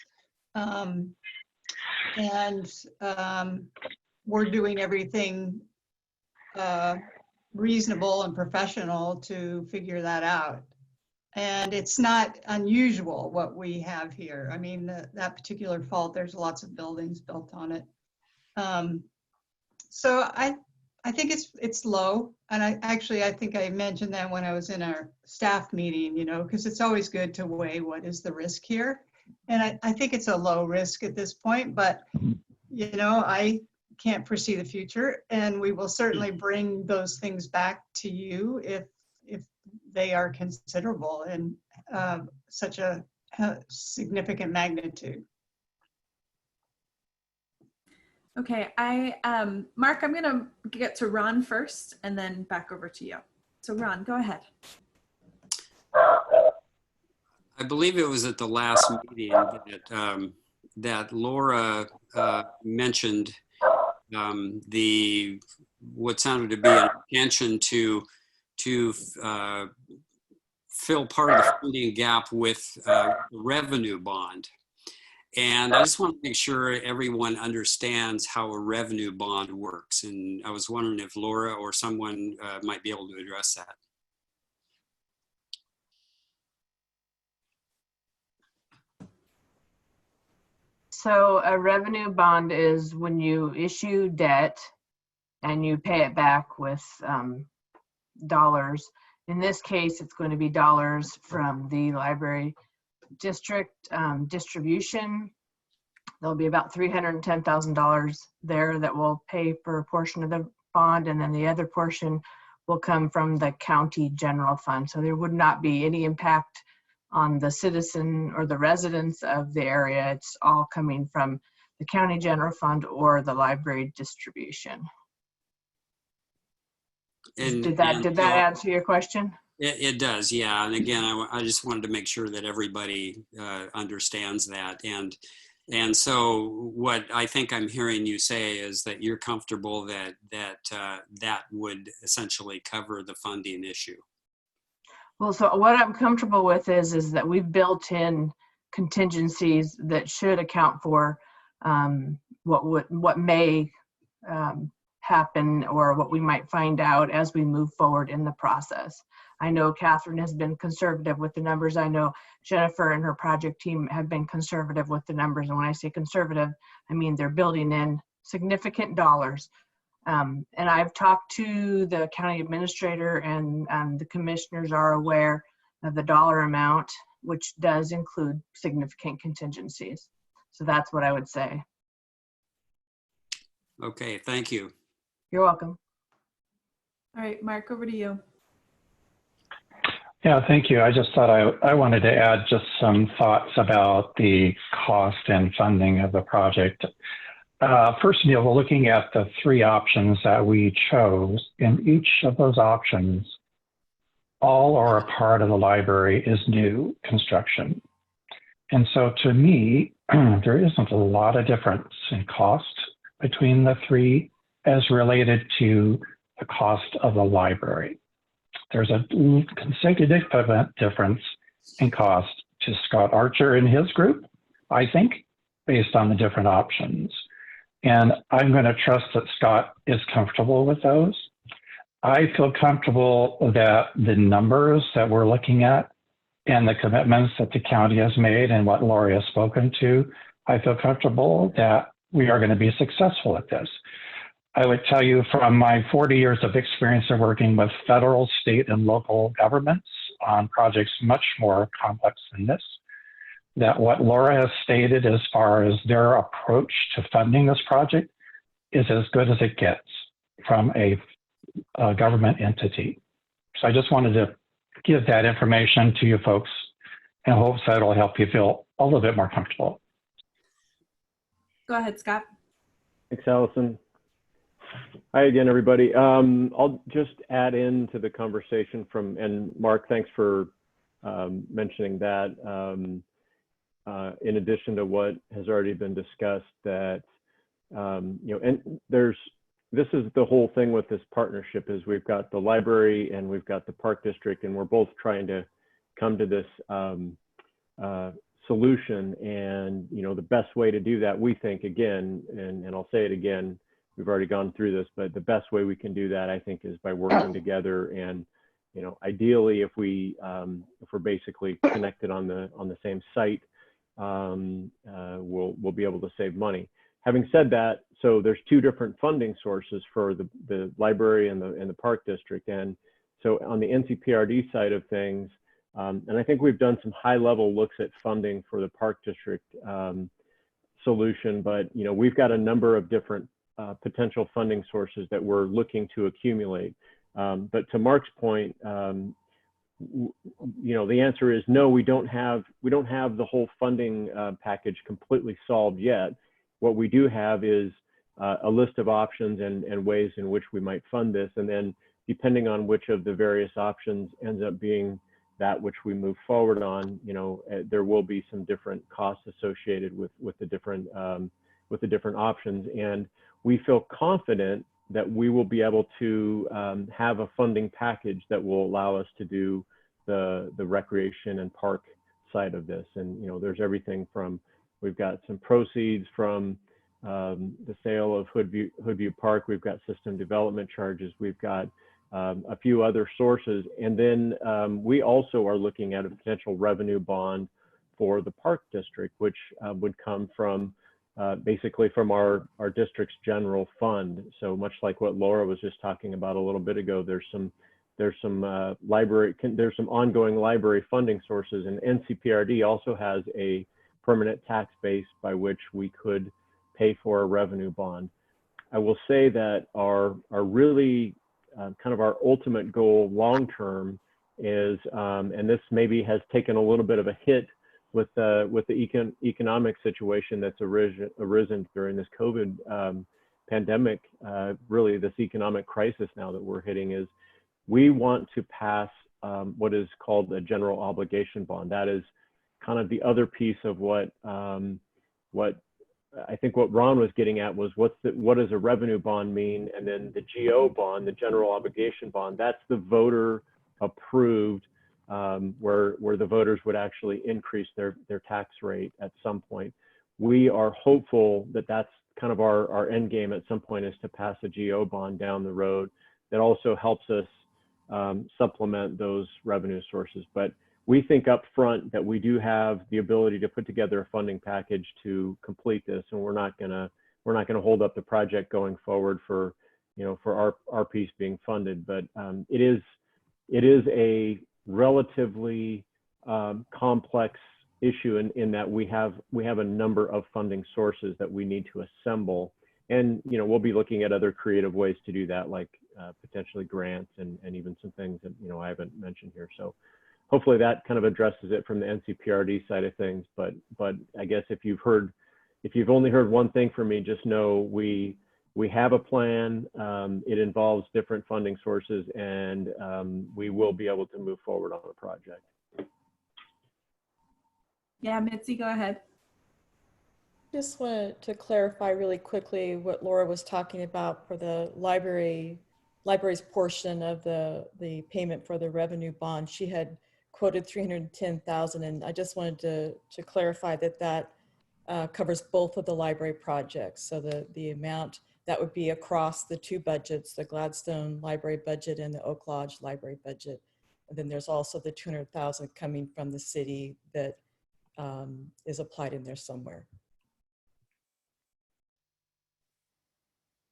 We're doing everything reasonable and professional to figure that out. And it's not unusual what we have here. I mean, that particular fault, there's lots of buildings built on it. So I think it's low, and I think I mentioned that when I was in our staff meeting, because it's always good to weigh what is the risk here, and I think it's a low risk at this point, but I can't foresee the future, and we will certainly bring those things back to you if they are considerable and such a significant magnitude. Okay, Mark, I'm gonna get to Ron first and then back over to you. So Ron, go ahead. I believe it was at the last meeting that Laura mentioned what sounded to be an intention to fill part of the funding gap with the revenue bond. And I just want to make sure everyone understands how a revenue bond works. And I was wondering if Laura or someone might be able to address that. So a revenue bond is when you issue debt and you pay it back with dollars. In this case, it's going to be dollars from the library district distribution. There'll be about $310,000 there that will pay for a portion of the bond, and then the other portion will come from the county general fund. So there would not be any impact on the citizen or the residents of the area. It's all coming from the county general fund or the library distribution. Did that answer your question? It does, yeah. And again, I just wanted to make sure that everybody understands that. And so what I think I'm hearing you say is that you're comfortable that that would essentially cover the funding issue. Well, so what I'm comfortable with is that we've built in contingencies that should account for what may happen or what we might find out as we move forward in the process. I know Catherine has been conservative with the numbers. I know Jennifer and her project team have been conservative with the numbers. And when I say conservative, I mean they're building in significant dollars. And I've talked to the county administrator, and the commissioners are aware of the dollar amount, which does include significant contingencies. So that's what I would say. Okay, thank you. You're welcome. All right, Mark, over to you. Yeah, thank you. I just thought I wanted to add just some thoughts about the cost and funding of the project. First, we're looking at the three options that we chose. In each of those options, all or a part of the library is new construction. And so to me, there isn't a lot of difference in cost between the three as related to the cost of the library. There's a consecutive difference in cost to Scott Archer and his group, I think, based on the different options. And I'm going to trust that Scott is comfortable with those. I feel comfortable that the numbers that we're looking at and the commitments that the county has made and what Lori has spoken to, I feel comfortable that we are going to be successful at this. I would tell you from my 40 years of experience of working with federal, state, and local governments on projects much more complex than this, that what Laura has stated as far as their approach to funding this project is as good as it gets from a government entity. So I just wanted to give that information to you folks in hopes that it'll help you feel a little bit more comfortable. Go ahead, Scott. Thanks, Allison. Hi again, everybody. I'll just add into the conversation and Mark, thanks for mentioning that. In addition to what has already been discussed, that and this is the whole thing with this partnership is we've got the library and we've got the park district, and we're both trying to come to this solution. And the best way to do that, we think, again, and I'll say it again, we've already gone through this, but the best way we can do that, I think, is by working together. And ideally, if we're basically connected on the same site, we'll be able to save money. Having said that, so there's two different funding sources for the library and the park district. And so on the NCPRD side of things, and I think we've done some high-level looks at funding for the park district solution, but we've got a number of different potential funding sources that we're looking to accumulate. But to Mark's point, the answer is no. We don't have the whole funding package completely solved yet. What we do have is a list of options and ways in which we might fund this, and then depending on which of the various options ends up being that which we move forward on, there will be some different costs associated with the different options. And we feel confident that we will be able to have a funding package that will allow us to do the recreation and park side of this. And there's everything from, we've got some proceeds from the sale of Hoodview Park. We've got system development charges. We've got a few other sources. And then we also are looking at a potential revenue bond for the park district, which would come from basically from our district's general fund. So much like what Laura was just talking about a little bit ago, there's some ongoing library funding sources, and NCPRD also has a permanent tax base by which we could pay for a revenue bond. I will say that our really kind of our ultimate goal long term is, and this maybe has taken a little bit of a hit with the economic situation that's arisen during this COVID pandemic, really this economic crisis now that we're hitting, is we want to pass what is called a general obligation bond. That is kind of the other piece of what I think what Ron was getting at was what does a revenue bond mean? And then the GO bond, the general obligation bond, that's the voter approved, where the voters would actually increase their tax rate at some point. We are hopeful that that's kind of our end game at some point, is to pass a GO bond down the road that also helps us supplement those revenue sources. But we think up front that we do have the ability to put together a funding package to complete this, and we're not gonna hold up the project going forward for our piece being funded. But it is a relatively complex issue in that we have a number of funding sources that we need to assemble, and we'll be looking at other creative ways to do that, like potentially grants and even some things that I haven't mentioned here. So hopefully that kind of addresses it from the NCPRD side of things. But I guess if you've only heard one thing from me, just know we have a plan. It involves different funding sources, and we will be able to move forward on the project. Yeah, Mitzi, go ahead. Just wanted to clarify really quickly what Laura was talking about for the library's portion of the payment for the revenue bond. She had quoted 310,000, and I just wanted to clarify that covers both of the library projects. So the amount that would be across the two budgets, the Gladstone library budget and the Oak Lodge library budget. And then there's also the 200,000 coming from the city that is applied in there somewhere.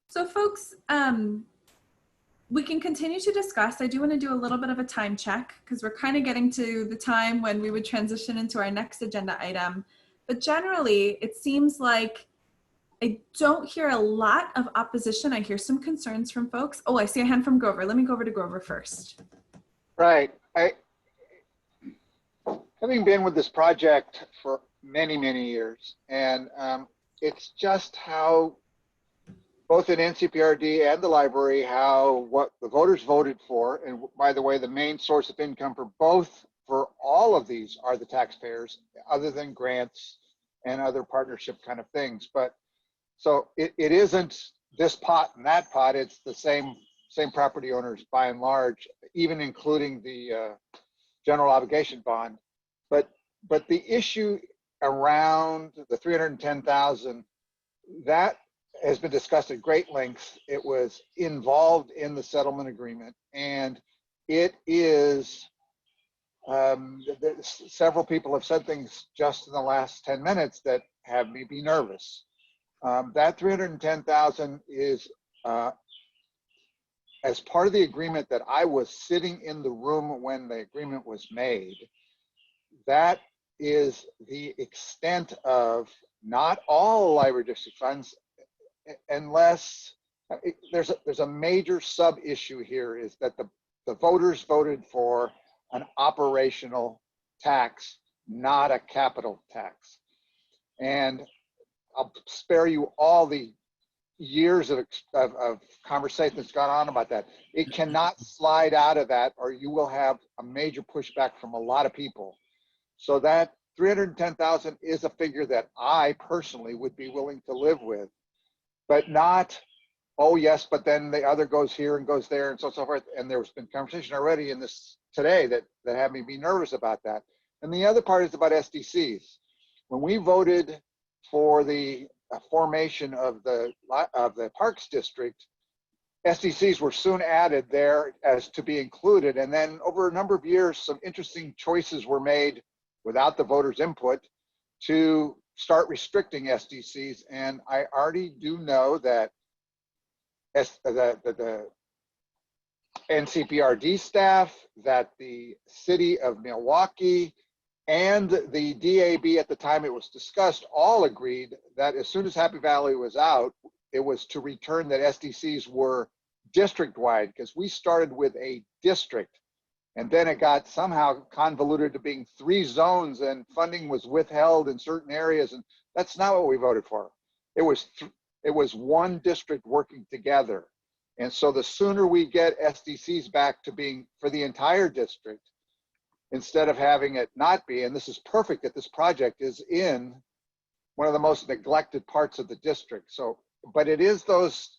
So folks, we can continue to discuss. I do want to do a little bit of a time check because we're kind of getting to the time when we would transition into our next agenda item. But generally, it seems like I don't hear a lot of opposition. I hear some concerns from folks. Oh, I see a hand from Grover. Let me go over to Grover first. Right. Having been with this project for many, many years, and it's just how both in NCPRD and the library, what the voters voted for. And by the way, the main source of income for all of these are the taxpayers, other than grants and other partnership kind of things. But so it isn't this pot and that pot, it's the same property owners by and large, even including the general obligation bond. But the issue around the 310,000, that has been discussed at great lengths. It was involved in the settlement agreement, and it is, several people have said things just in the last 10 minutes that have me be nervous. That 310,000 is as part of the agreement that I was sitting in the room when the agreement was made. That is the extent of not all library district funds, unless there's a major sub issue here, is that the voters voted for an operational tax, not a capital tax. And I'll spare you all the years of conversation that's gone on about that. It cannot slide out of that, or you will have a major pushback from a lot of people. So that 310,000 is a figure that I personally would be willing to live with, but not, oh yes, but then the other goes here and goes there and so forth. And there's been conversation already in this today that had me be nervous about that. And the other part is about SDCs. When we voted for the formation of the Parks District, SDCs were soon added there as to be included. And then over a number of years, some interesting choices were made without the voters' input to start restricting SDCs. And I already do know that the NCPRD staff, that the city of Milwaukee, and the DAB at the time it was discussed all agreed that as soon as Happy Valley was out, it was to return that SDCs were district-wide, because we started with a district. And then it got somehow convoluted to being 3 zones, and funding was withheld in certain areas. And that's not what we voted for. It was one district working together. And so the sooner we get SDCs back to being for the entire district, instead of having it not be, and this is perfect that this project is in one of the most neglected parts of the district. So, but it is those,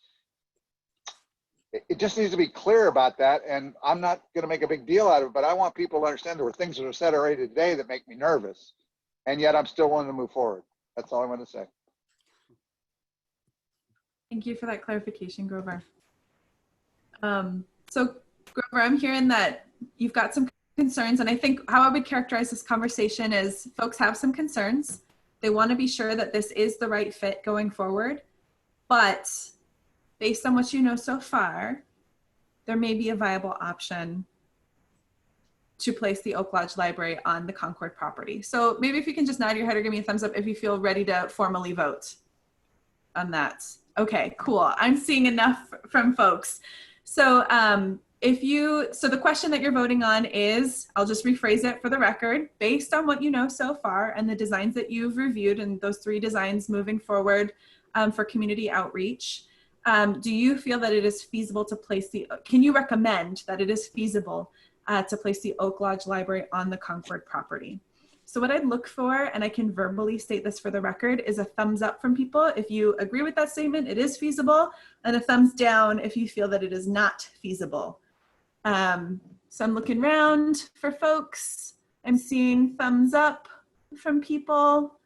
it just needs to be clear about that. And I'm not going to make a big deal out of it, but I want people to understand there were things that are said already today that make me nervous. And yet I'm still willing to move forward. That's all I'm going to say. Thank you for that clarification, Grover. So Grover, I'm hearing that you've got some concerns, and I think how I would characterize this conversation is folks have some concerns. They want to be sure that this is the right fit going forward, but based on what you know so far, there may be a viable option to place the Oak Lodge Library on the Concord property. So maybe if you can just nod your head or give me a thumbs up if you feel ready to formally vote on that. Okay, cool. I'm seeing enough from folks. So so the question that you're voting on is, I'll just rephrase it for the record, based on what you know so far and the designs that you've reviewed and those 3 designs moving forward for community outreach, do you feel that it is feasible to place can you recommend that it is feasible to place the Oak Lodge Library on the Concord property? So what I'd look for, and I can verbally state this for the record, is a thumbs up from people if you agree with that statement, it is feasible, and a thumbs down if you feel that it is not feasible. So I'm looking around for folks. I'm seeing thumbs up from people.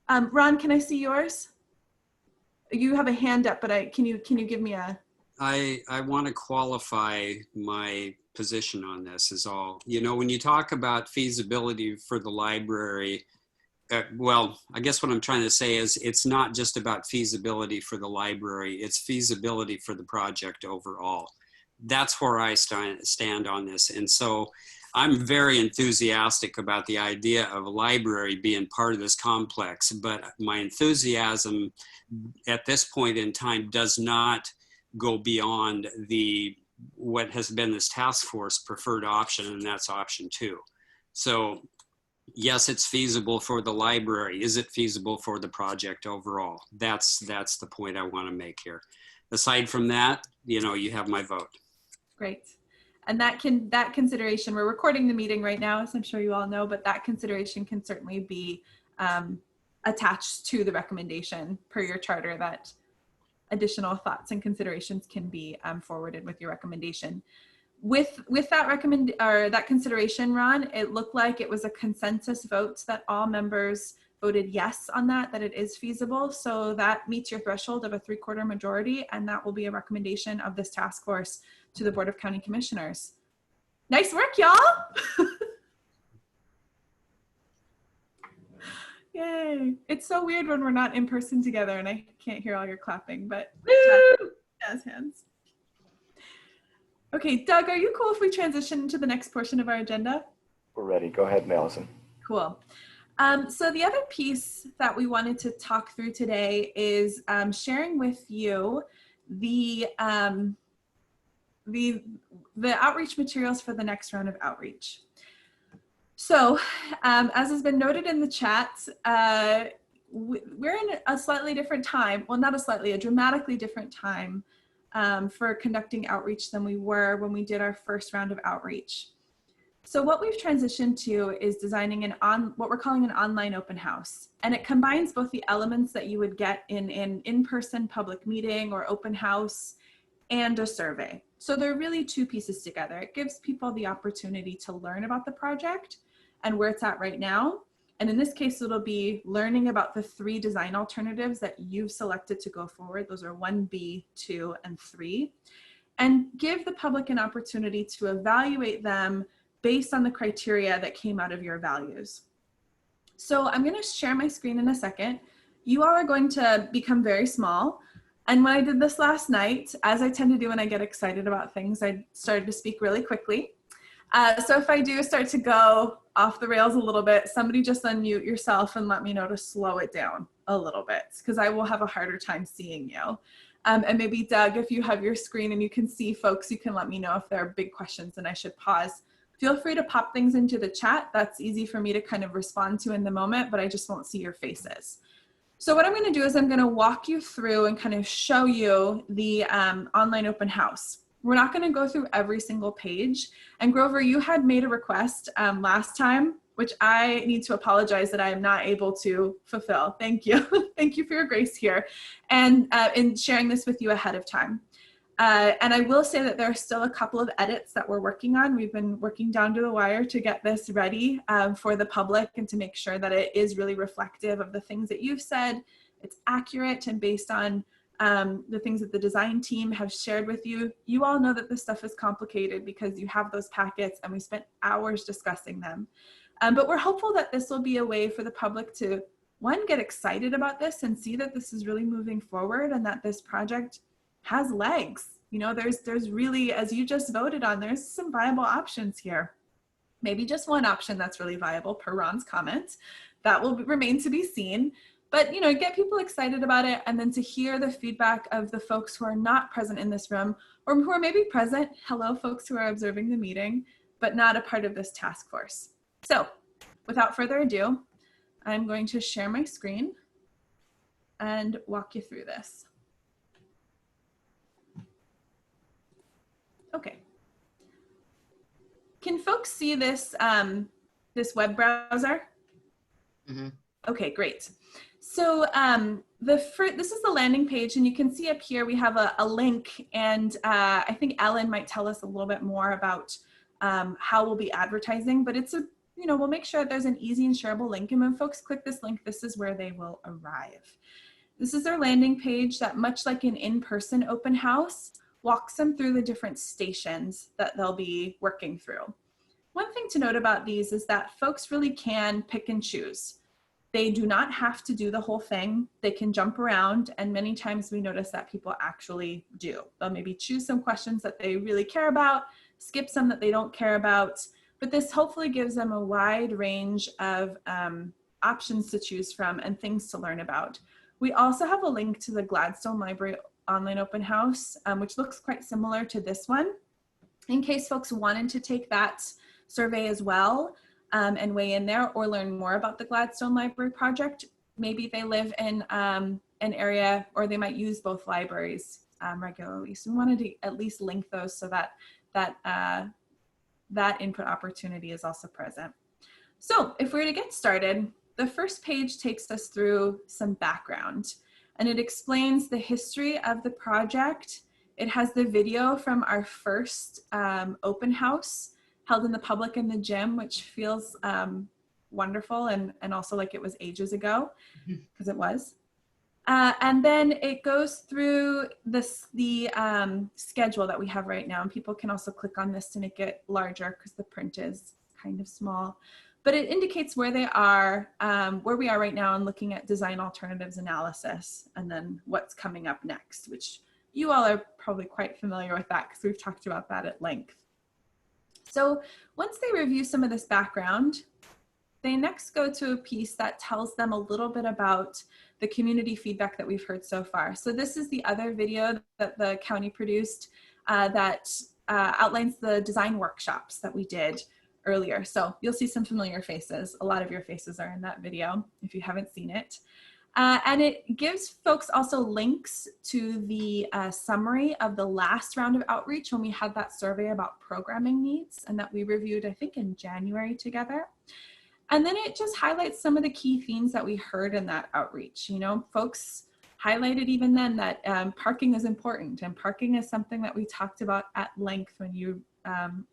Ron, can I see yours? You have a hand up, but can you give me a... I want to qualify my position on this is all. You know, when you talk about feasibility for the library, well, I guess what I'm trying to say is it's not just about feasibility for the library, it's feasibility for the project overall. That's where I stand on this. And so I'm very enthusiastic about the idea of a library being part of this complex, but my enthusiasm at this point in time does not go beyond what has been this task force preferred option, and that's option 2. So yes, it's feasible for the library. Is it feasible for the project overall? That's the point I want to make here. Aside from that, you know, you have my vote. Great. And that consideration, we're recording the meeting right now, as I'm sure you all know, but that consideration can certainly be attached to the recommendation per your charter, that additional thoughts and considerations can be forwarded with your recommendation. With that consideration, Ron, it looked like it was a consensus vote that all members voted yes on that it is feasible. So that meets your threshold of a 3/4 majority, and that will be a recommendation of this task force to the Board of County Commissioners. Nice work, y'all. Yay. It's so weird when we're not in person together and I can't hear all your clapping, but jazz hands. Okay, Doug, are you cool if we transition to the next portion of our agenda? We're ready. Go ahead, Allison. Cool. So the other piece that we wanted to talk through today is sharing with you the outreach materials for the next round of outreach. So as has been noted in the chat, we're in a slightly different time, well, not a slightly, a dramatically different time for conducting outreach than we were when we did our first round of outreach. So what we've transitioned to is designing what we're calling an online open house. And it combines both the elements that you would get in an in-person public meeting or open house and a survey. So they're really 2 pieces together. It gives people the opportunity to learn about the project and where it's at right now. And in this case, it'll be learning about the 3 design alternatives that you've selected to go forward. Those are 1B, 2, and 3. And give the public an opportunity to evaluate them based on the criteria that came out of your values. So I'm gonna share my screen in a second. You all are going to become very small. And when I did this last night, as I tend to do when I get excited about things, I started to speak really quickly. So if I do start to go off the rails a little bit, somebody just unmute yourself and let me know to slow it down a little bit, because I will have a harder time seeing you. And maybe Doug, if you have your screen and you can see folks, you can let me know if there are big questions and I should pause. Feel free to pop things into the chat. That's easy for me to kind of respond to in the moment, but I just won't see your faces. So what I'm going to do is I'm going to walk you through and kind of show you the online open house. We're not going to go through every single page. And Grover, you had made a request last time, which I need to apologize that I am not able to fulfill. Thank you. Thank you for your grace here and in sharing this with you ahead of time. And I will say that there are still a couple of edits that we're working on. We've been working down to the wire to get this ready for the public and to make sure that it is really reflective of the things that you've said. It's accurate and based on the things that the design team have shared with you. You all know that this stuff is complicated because you have those packets and we spent hours discussing them. But we're hopeful that this will be a way for the public to, one, get excited about this and see that this is really moving forward and that this project has legs. You know, there's really, as you just voted on, there's some viable options here. Maybe just one option that's really viable per Ron's comment. That will remain to be seen. But, you know, get people excited about it and then to hear the feedback of the folks who are not present in this room or who are maybe present, hello folks who are observing the meeting, but not a part of this task force. So without further ado, I'm going to share my screen and walk you through this. Okay. Can folks see this, this web browser? Mm-hmm. Okay, great. So this is the landing page, and you can see up here we have a link, and I think Ellen might tell us a little bit more about how we'll be advertising, but it's we'll make sure that there's an easy and shareable link, and when folks click this link, this is where they will arrive. This is their landing page that, much like an in-person open house, walks them through the different stations that they'll be working through. One thing to note about these is that folks really can pick and choose. They do not have to do the whole thing. They can jump around, and many times we notice that people actually do. They'll maybe choose some questions that they really care about, skip some that they don't care about, but this hopefully gives them a wide range of options to choose from and things to learn about. We also have a link to the Gladstone Library online open house, which looks quite similar to this one. In case folks wanted to take that survey as well and weigh in there or learn more about the Gladstone Library project, maybe they live in an area or they might use both libraries regularly. So we wanted to at least link those so that that input opportunity is also present. So if we were to get started, the first page takes us through some background. And it explains the history of the project. It has the video from our first open house held in the public in the gym, which feels wonderful and also like it was ages ago, because it was. And then it goes through the schedule that we have right now. And people can also click on this to make it larger because the print is kind of small. But it indicates where they are, where we are right now and looking at design alternatives analysis and then what's coming up next, which you all are probably quite familiar with that because we've talked about that at length. So once they review some of this background, they next go to a piece that tells them a little bit about the community feedback that we've heard so far. So this is the other video that the county produced that outlines the design workshops that we did earlier. So you'll see some familiar faces. A lot of your faces are in that video if you haven't seen it. And it gives folks also links to the summary of the last round of outreach when we had that survey about programming needs and that we reviewed, I think, in January together. And then it just highlights some of the key themes that we heard in that outreach. You know, folks highlighted even then that parking is important, and parking is something that we talked about at length when you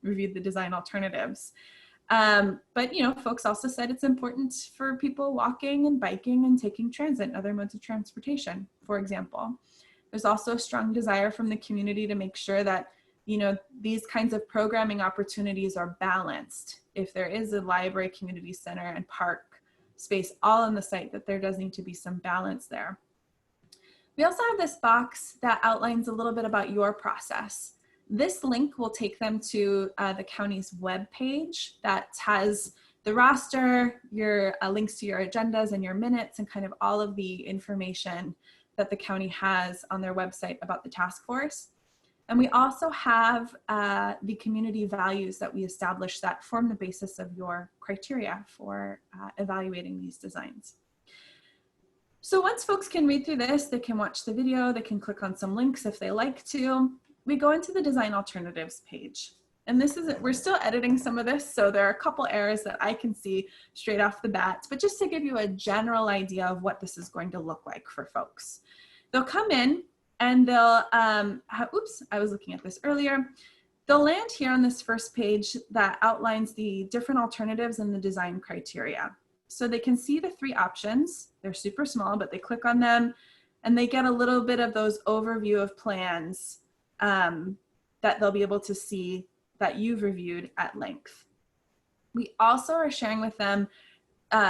reviewed the design alternatives. But, you know, folks also said it's important for people walking and biking and taking transit and other modes of transportation, for example. There's also a strong desire from the community to make sure that, you know, these kinds of programming opportunities are balanced. If there is a library, community center, and park space all on the site, that there does need to be some balance there. We also have this box that outlines a little bit about your process. This link will take them to the county's webpage that has the roster, your links to your agendas and your minutes, and kind of all of the information that the county has on their website about the task force. And we also have the community values that we established that form the basis of your criteria for evaluating these designs. So once folks can read through this, they can watch the video, they can click on some links if they like to. We go into the design alternatives page. And this is, we're still editing some of this, so there are a couple errors that I can see straight off the bat, but just to give you a general idea of what this is going to look like for folks. They'll come in and they'll, oops, I was looking at this earlier. They'll land here on this first page that outlines the different alternatives and the design criteria. So they can see the 3 options. They're super small, but they click on them and they get a little bit of those overview of plans that they'll be able to see that you've reviewed at length. We also are sharing with them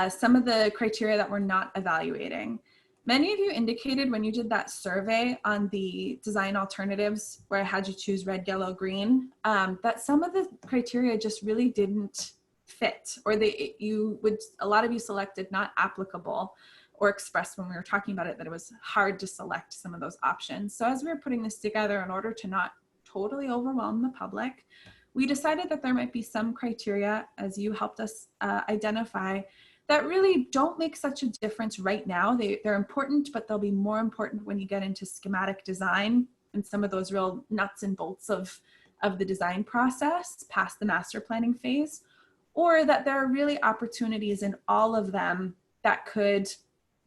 some of the criteria that we're not evaluating. Many of you indicated when you did that survey on the design alternatives where I had you choose red, yellow, green, that some of the criteria just really didn't fit, or a lot of you selected not applicable or expressed when we were talking about it that it was hard to select some of those options. So as we were putting this together, in order to not totally overwhelm the public, we decided that there might be some criteria, as you helped us identify, that really don't make such a difference right now. They're important, but they'll be more important when you get into schematic design and some of those real nuts and bolts of the design process past the master planning phase, or that there are really opportunities in all of them that could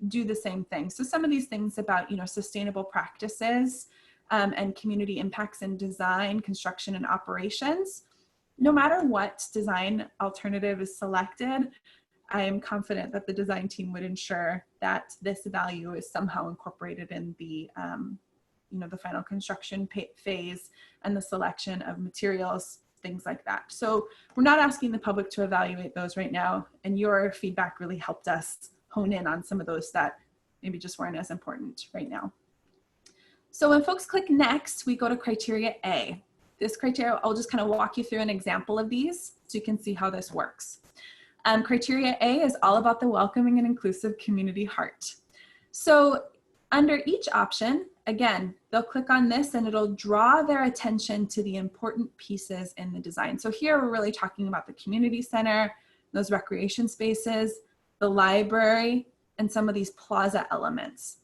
do the same thing. So some of these things about, sustainable practices and community impacts in design, construction, and operations, no matter what design alternative is selected, I am confident that the design team would ensure that this value is somehow incorporated in the, the final construction phase and the selection of materials, things like that. So we're not asking the public to evaluate those right now, and your feedback really helped us hone in on some of those that maybe just weren't as important right now. So when folks click next, we go to criteria A. This criteria, I'll just kind of walk you through an example of these so you can see how this works. Criteria A is all about the welcoming and inclusive community heart. So under each option, again, they'll click on this and it'll draw their attention to the important pieces in the design. So here we're really talking about the community center, those recreation spaces, the library, and some of these plaza elements,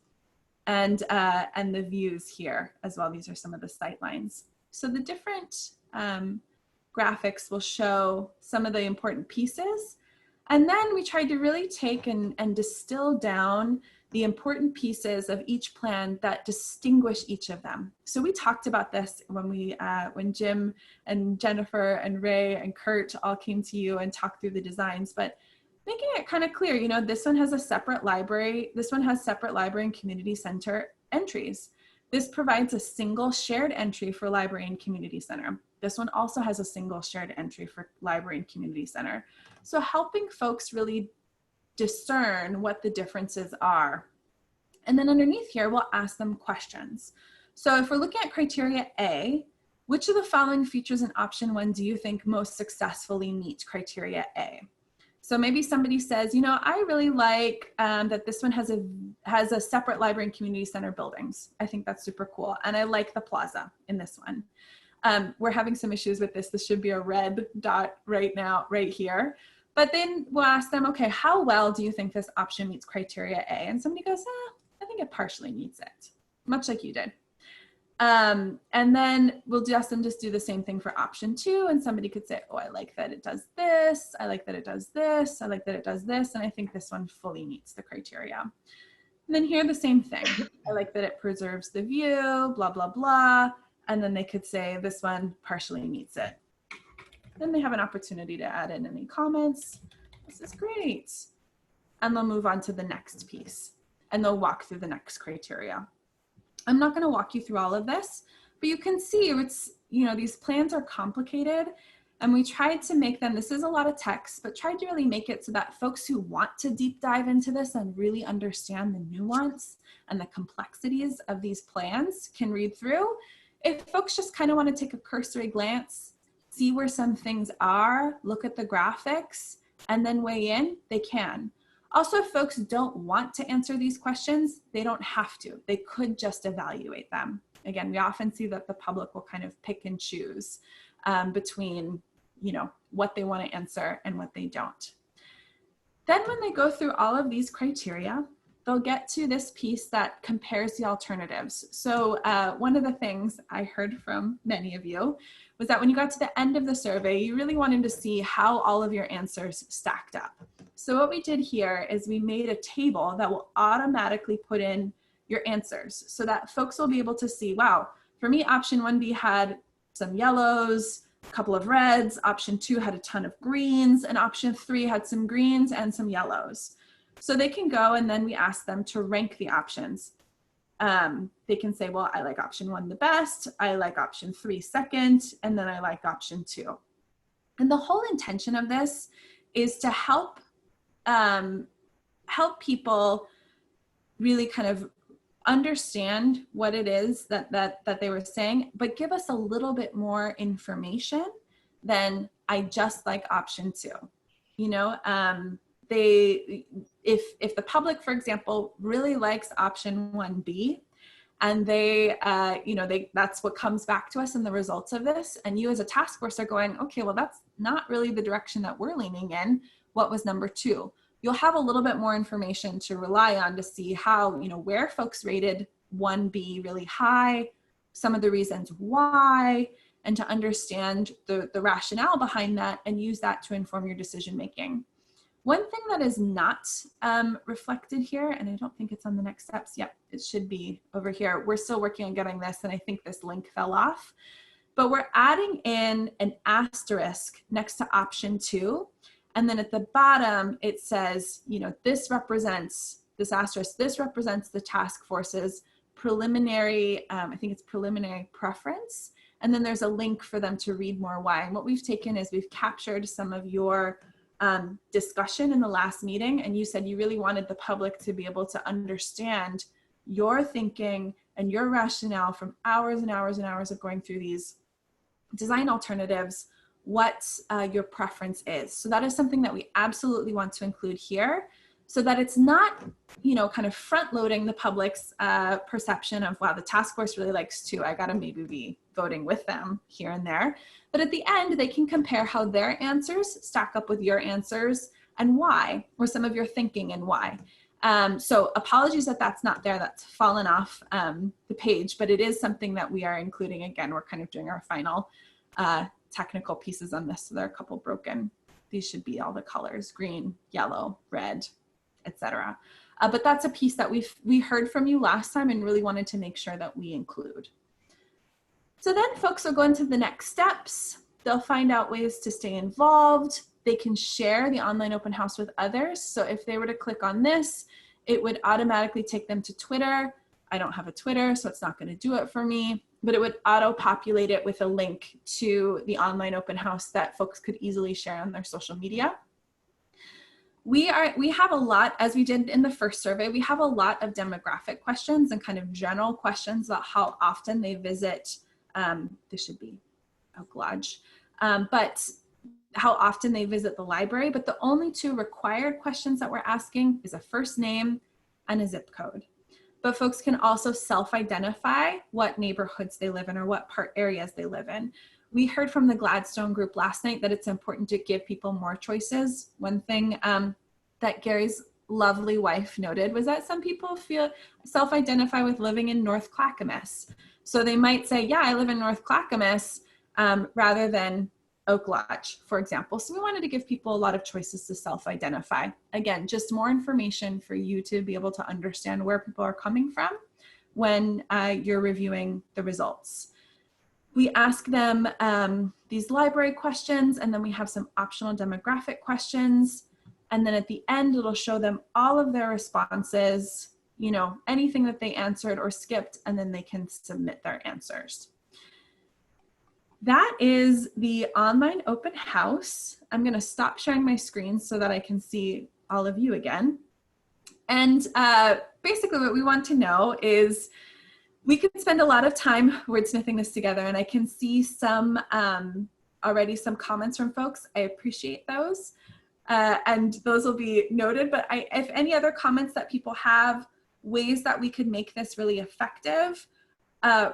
and the views here as well. These are some of the sight lines. So the different graphics will show some of the important pieces. And then we tried to really take and distill down the important pieces of each plan that distinguish each of them. So we talked about this when Jim and Jennifer and Ray and Kurt all came to you and talked through the designs, but making it kind of clear, this one has a separate library. This one has separate library and community center entries. This provides a single shared entry for library and community center. This one also has a single shared entry for library and community center. So helping folks really discern what the differences are. And then underneath here, we'll ask them questions. So if we're looking at criteria A, which of the following features in option 1 do you think most successfully meet criteria A? So maybe somebody says, I really like that this one has a separate library and community center buildings. I think that's super cool. And I like the plaza in this one. We're having some issues with this. This should be a red dot right now, right here. But then we'll ask them, okay, how well do you think this option meets criteria A? And somebody goes, I think it partially meets it, much like you did. And then we'll ask them to do the same thing for option 2. And somebody could say, oh, I like that it does this. I like that it does this. I like that it does this. And I think this one fully meets the criteria. And then here, the same thing. I like that it preserves the view, blah, blah, blah. And then they could say this one partially meets it. Then they have an opportunity to add in any comments. This is great. And they'll move on to the next piece and they'll walk through the next criteria. I'm not going to walk you through all of this, but you can see it's, these plans are complicated, and we tried to make them, this is a lot of text, but tried to really make it so that folks who want to deep dive into this and really understand the nuance and the complexities of these plans can read through. If folks just kind of want to take a cursory glance, see where some things are, look at the graphics, and then weigh in, they can. Also, if folks don't want to answer these questions, they don't have to. They could just evaluate them. Again, we often see that the public will kind of pick and choose between, what they want to answer and what they don't. Then when they go through all of these criteria, they'll get to this piece that compares the alternatives. So one of the things I heard from many of you was that when you got to the end of the survey, you really wanted to see how all of your answers stacked up. So what we did here is we made a table that will automatically put in your answers so that folks will be able to see, wow, for me, option 1B had some yellows, a couple of reds, option 2 had a ton of greens, and option 3 had some greens and some yellows. So they can go, and then we ask them to rank the options. They can say, well, I like option 1 the best, I like option 3 second, and then I like option 2. And the whole intention of this is to help people really kind of understand what it is that they were saying, but give us a little bit more information than I just like option 2. You know, if the public, for example, really likes option 1B, and that's what comes back to us in the results of this, and you as a task force are going, okay, well, that's not really the direction that we're leaning in. What was number 2? You'll have a little bit more information to rely on to see how, you know, where folks rated 1B really high, some of the reasons why, and to understand the rationale behind that and use that to inform your decision making. One thing that is not reflected here, and I don't think it's on the next steps. Yep, it should be over here. We're still working on getting this, and I think this link fell off. But we're adding in an asterisk next to option 2. And then at the bottom, it says, you know, this represents, this asterisk, this represents the task force's preliminary, I think it's preliminary preference. And then there's a link for them to read more why. And what we've taken is we've captured some of your discussion in the last meeting. And you said you really wanted the public to be able to understand your thinking and your rationale from hours and hours and hours of going through these design alternatives, what your preference is. So that is something that we absolutely want to include here, so that it's not, you know, kind of front loading the public's perception of, wow, the task force really likes 2, I gotta maybe be voting with them here and there. But at the end, they can compare how their answers stack up with your answers and why, or some of your thinking and why. So apologies that that's not there, that's fallen off the page, but it is something that we are including. Again, we're kind of doing our final technical pieces on this, so there are a couple broken. These should be all the colors: green, yellow, red, etc. But that's a piece that we heard from you last time and really wanted to make sure that we include. So then folks will go into the next steps. They'll find out ways to stay involved. They can share the online open house with others. So if they were to click on this, it would automatically take them to Twitter. I don't have a Twitter, so it's not going to do it for me, but it would auto-populate it with a link to the online open house that folks could easily share on their social media. We have a lot, as we did in the first survey, we have a lot of demographic questions and kind of general questions about how often they visit, this should be Oak Lodge, but how often they visit the library. But the only 2 required questions that we're asking is a first name and a zip code. But folks can also self-identify what neighborhoods they live in or what part areas they live in. We heard from the Gladstone group last night that it's important to give people more choices. One thing that Gary's lovely wife noted was that some people self-identify with living in North Clackamas. So they might say, yeah, I live in North Clackamas rather than Oak Lodge, for example. So we wanted to give people a lot of choices to self-identify. Again, just more information for you to be able to understand where people are coming from when you're reviewing the results. We ask them these library questions, and then we have some optional demographic questions. And then at the end, it'll show them all of their responses, you know, anything that they answered or skipped, and then they can submit their answers. That is the online open house. I'm going to stop sharing my screen so that I can see all of you again. And basically what we want to know is we could spend a lot of time wordsmithing this together, and I can see some already some comments from folks. I appreciate those. And those will be noted, but if any other comments that people have, ways that we could make this really effective.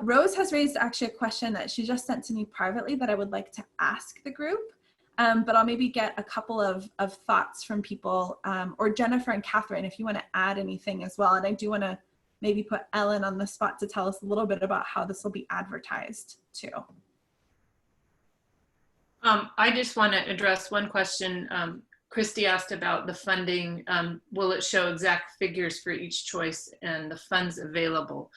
Rose has raised actually a question that she just sent to me privately that I would like to ask the group. but I'll maybe get a couple of thoughts from people, or Jennifer and Catherine, if you want to add anything as well. And I do want to maybe put Ellen on the spot to tell us a little bit about how this will be advertised too. I just want to address one question. Christy asked about the funding. Will it show exact figures for each choice and the funds available?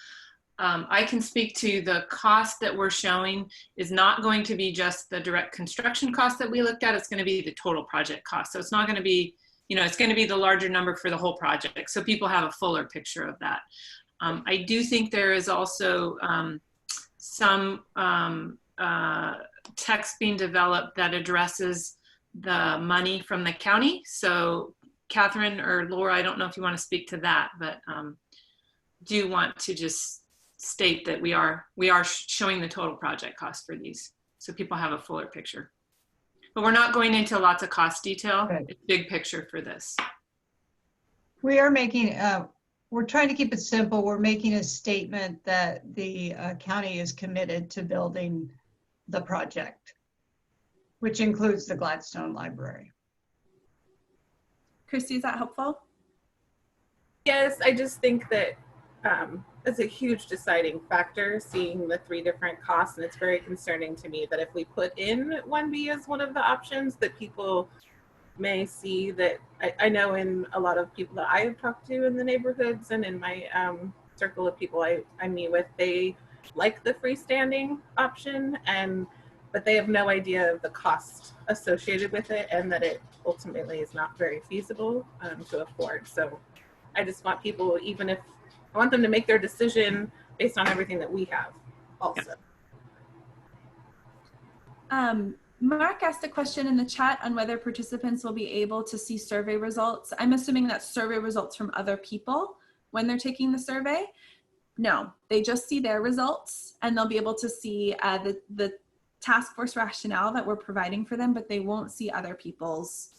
I can speak to the cost that we're showing is not going to be just the direct construction cost that we looked at. It's going to be the total project cost. So it's not going to be, you know, it's going to be the larger number for the whole project. So people have a fuller picture of that. I do think there is also some text being developed that addresses the money from the county. So Catherine or Laura, I don't know if you want to speak to that, but do want to just state that we are showing the total project cost for these, so people have a fuller picture. But we're not going into lots of cost detail. Okay. It's big picture for this. We are making, we're trying to keep it simple. We're making a statement that the county is committed to building the project, which includes the Gladstone Library. Christy, is that helpful? Yes, I just think that it's a huge deciding factor, seeing the 3 different costs, and it's very concerning to me that if we put in 1B as one of the options, that people may see that. I know in a lot of people that I have talked to in the neighborhoods and in my circle of people I meet with, they like the freestanding option, but they have no idea of the cost associated with it, and that it ultimately is not very feasible to afford. So I just want people, even if I want them to make their decision based on everything that we have also. Mark asked a question in the chat on whether participants will be able to see survey results. I'm assuming that's survey results from other people when they're taking the survey. No, they just see their results, and they'll be able to see the task force rationale that we're providing for them, but they won't see other people's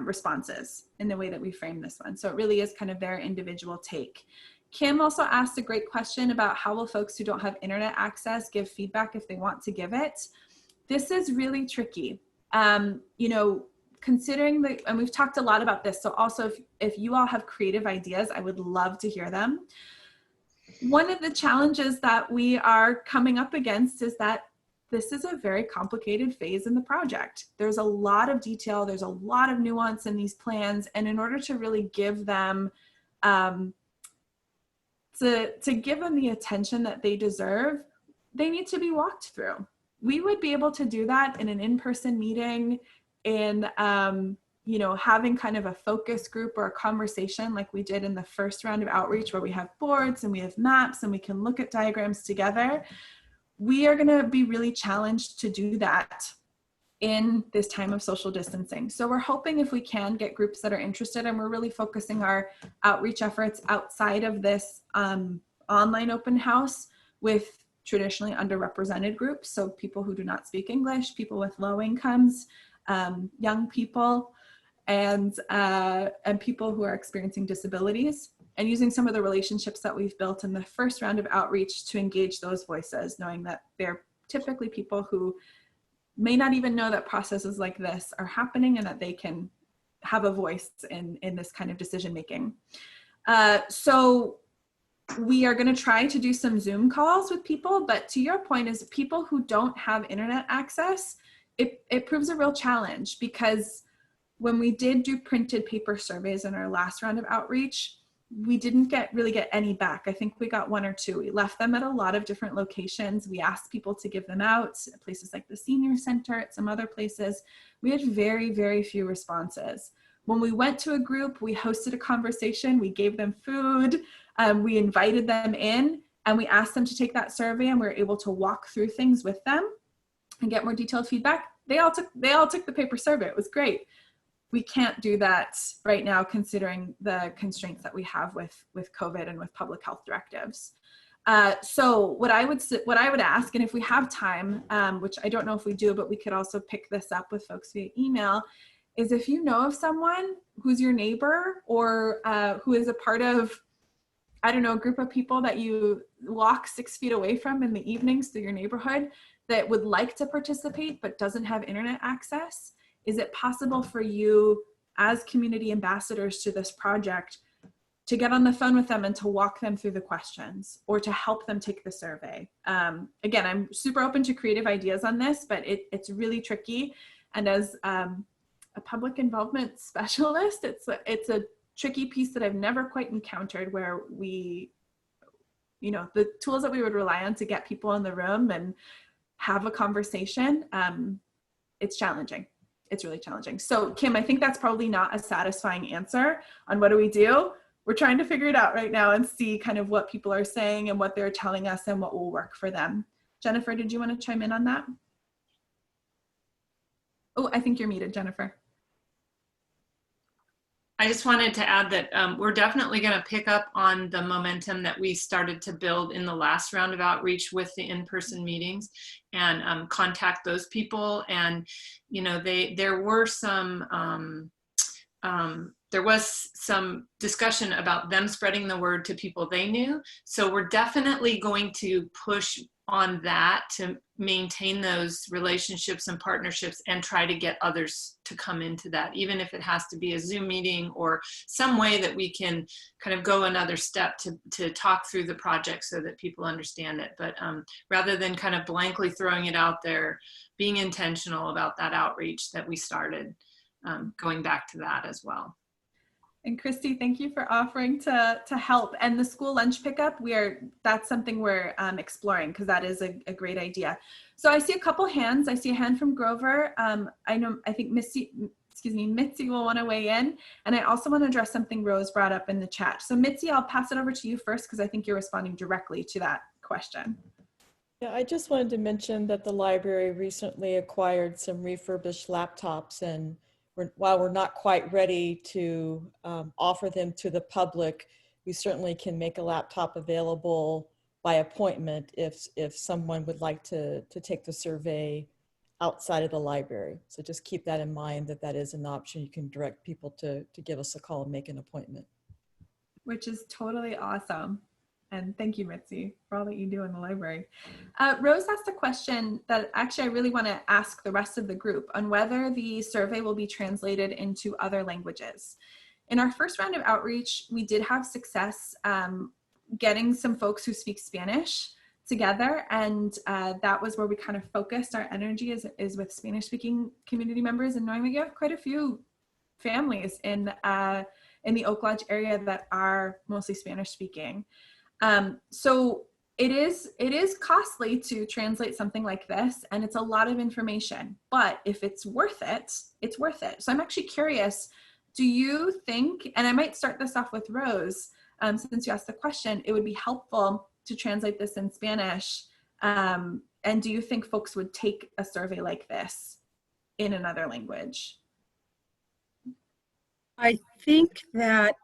responses in the way that we frame this one. So it really is kind of their individual take. Kim also asked a great question about how will folks who don't have internet access give feedback if they want to give it. This is really tricky. You know, considering and we've talked a lot about this, so also if you all have creative ideas, I would love to hear them. One of the challenges that we are coming up against is that this is a very complicated phase in the project. There's a lot of detail, there's a lot of nuance in these plans, and in order to really give them to give them the attention that they deserve, they need to be walked through. We would be able to do that in an in-person meeting, in you know, having kind of a focus group or a conversation like we did in the first round of outreach, where we have boards and we have maps and we can look at diagrams together. We are going to be really challenged to do that in this time of social distancing. So we're hoping if we can get groups that are interested, and we're really focusing our outreach efforts outside of this online open house with traditionally underrepresented groups. So people who do not speak English, people with low incomes, young people, and people who are experiencing disabilities, and using some of the relationships that we've built in the first round of outreach to engage those voices, knowing that they're typically people who may not even know that processes like this are happening and that they can have a voice in this kind of decision making. So we are going to try to do some Zoom calls with people, but to your point, is people who don't have internet access, it proves a real challenge, because when we did do printed paper surveys in our last round of outreach, we didn't really get any back. I think we got 1 or 2. We left them at a lot of different locations. We asked people to give them out at places like the senior center, at some other places. We had very, very few responses. When we went to a group, we hosted a conversation, we gave them food, we invited them in, and we asked them to take that survey, and we were able to walk through things with them and get more detailed feedback. They all took the paper survey. It was great. We can't do that right now, considering the constraints that we have with COVID and with public health directives. So what I would ask, and if we have time, which I don't know if we do, but we could also pick this up with folks via email, is if you know of someone who's your neighbor, or who is a part of, I don't know, a group of people that you walk 6 feet away from in the evenings through your neighborhood that would like to participate but doesn't have internet access, is it possible for you as community ambassadors to this project to get on the phone with them and to walk them through the questions or to help them take the survey? Again, I'm super open to creative ideas on this, but it's really tricky. And as a public involvement specialist, it's a tricky piece that I've never quite encountered, where we, the tools that we would rely on to get people in the room and have a conversation, it's challenging. It's really challenging. So Kim, I think that's probably not a satisfying answer on what do we do. We're trying to figure it out right now and see kind of what people are saying and what they're telling us and what will work for them. Jennifer, did you want to chime in on that? Oh, I think you're muted, Jennifer. I just wanted to add that we're definitely going to pick up on the momentum that we started to build in the last round of outreach with the in-person meetings, and contact those people. And, there was some discussion about them spreading the word to people they knew. So we're definitely going to push on that to maintain those relationships and partnerships and try to get others to come into that, even if it has to be a Zoom meeting or some way that we can kind of go another step to talk through the project so that people understand it. But rather than kind of blankly throwing it out there, being intentional about that outreach that we started, going back to that as well. And Christy, thank you for offering to help. And the school lunch pickup, that's something we're exploring, because that is a great idea. So I see a couple hands. I see a hand from Grover. I think Mitzi will want to weigh in. And I also want to address something Rose brought up in the chat. So Mitzi, I'll pass it over to you first, because I think you're responding directly to that question. Yeah, I just wanted to mention that the library recently acquired some refurbished laptops, and while we're not quite ready to offer them to the public, we certainly can make a laptop available by appointment if someone would like to take the survey outside of the library. So just keep that in mind, that is an option. You can direct people to give us a call and make an appointment. Which is totally awesome. And thank you, Mitzi, for all that you do in the library. Rose asked a question that actually I really want to ask the rest of the group on whether the survey will be translated into other languages. In our first round of outreach, we did have success getting some folks who speak Spanish together, and that was where we kind of focused our energy is with Spanish-speaking community members, and knowing we have quite a few families in the Oak Lodge area that are mostly Spanish-speaking. So it is costly to translate something like this, and it's a lot of information, but if it's worth it, it's worth it. So I'm actually curious, do you think, and I might start this off with Rose, since you asked the question, it would be helpful to translate this in Spanish, and do you think folks would take a survey like this in another language? I think that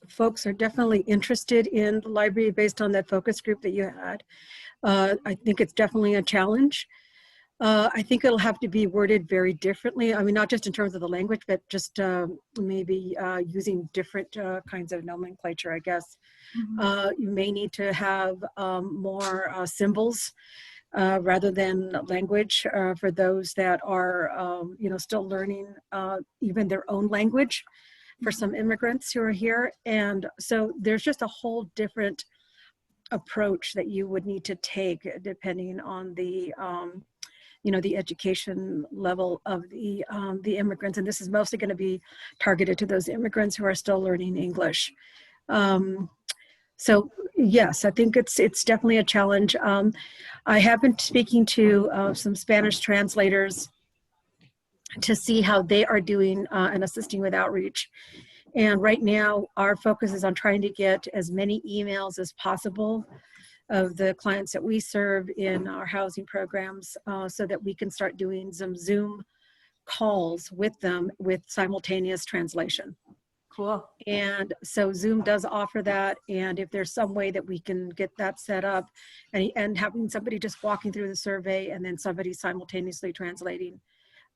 folks are definitely interested in the library based on that focus group that you had. I think it's definitely a challenge. I think it'll have to be worded very differently. I mean, not just in terms of the language, but just maybe using different kinds of nomenclature, I guess. Mm-hmm. You may need to have more symbols rather than language for those that are, still learning even their own language, for some immigrants who are here. And so there's just a whole different approach that you would need to take depending on the, the education level of the immigrants. And this is mostly going to be targeted to those immigrants who are still learning English. So yes, I think it's definitely a challenge. I have been speaking to some Spanish translators to see how they are doing and assisting with outreach. And right now, our focus is on trying to get as many emails as possible of the clients that we serve in our housing programs so that we can start doing some Zoom calls with them with simultaneous translation. Cool. And so Zoom does offer that. And if there's some way that we can get that set up and having somebody just walking through the survey and then somebody simultaneously translating.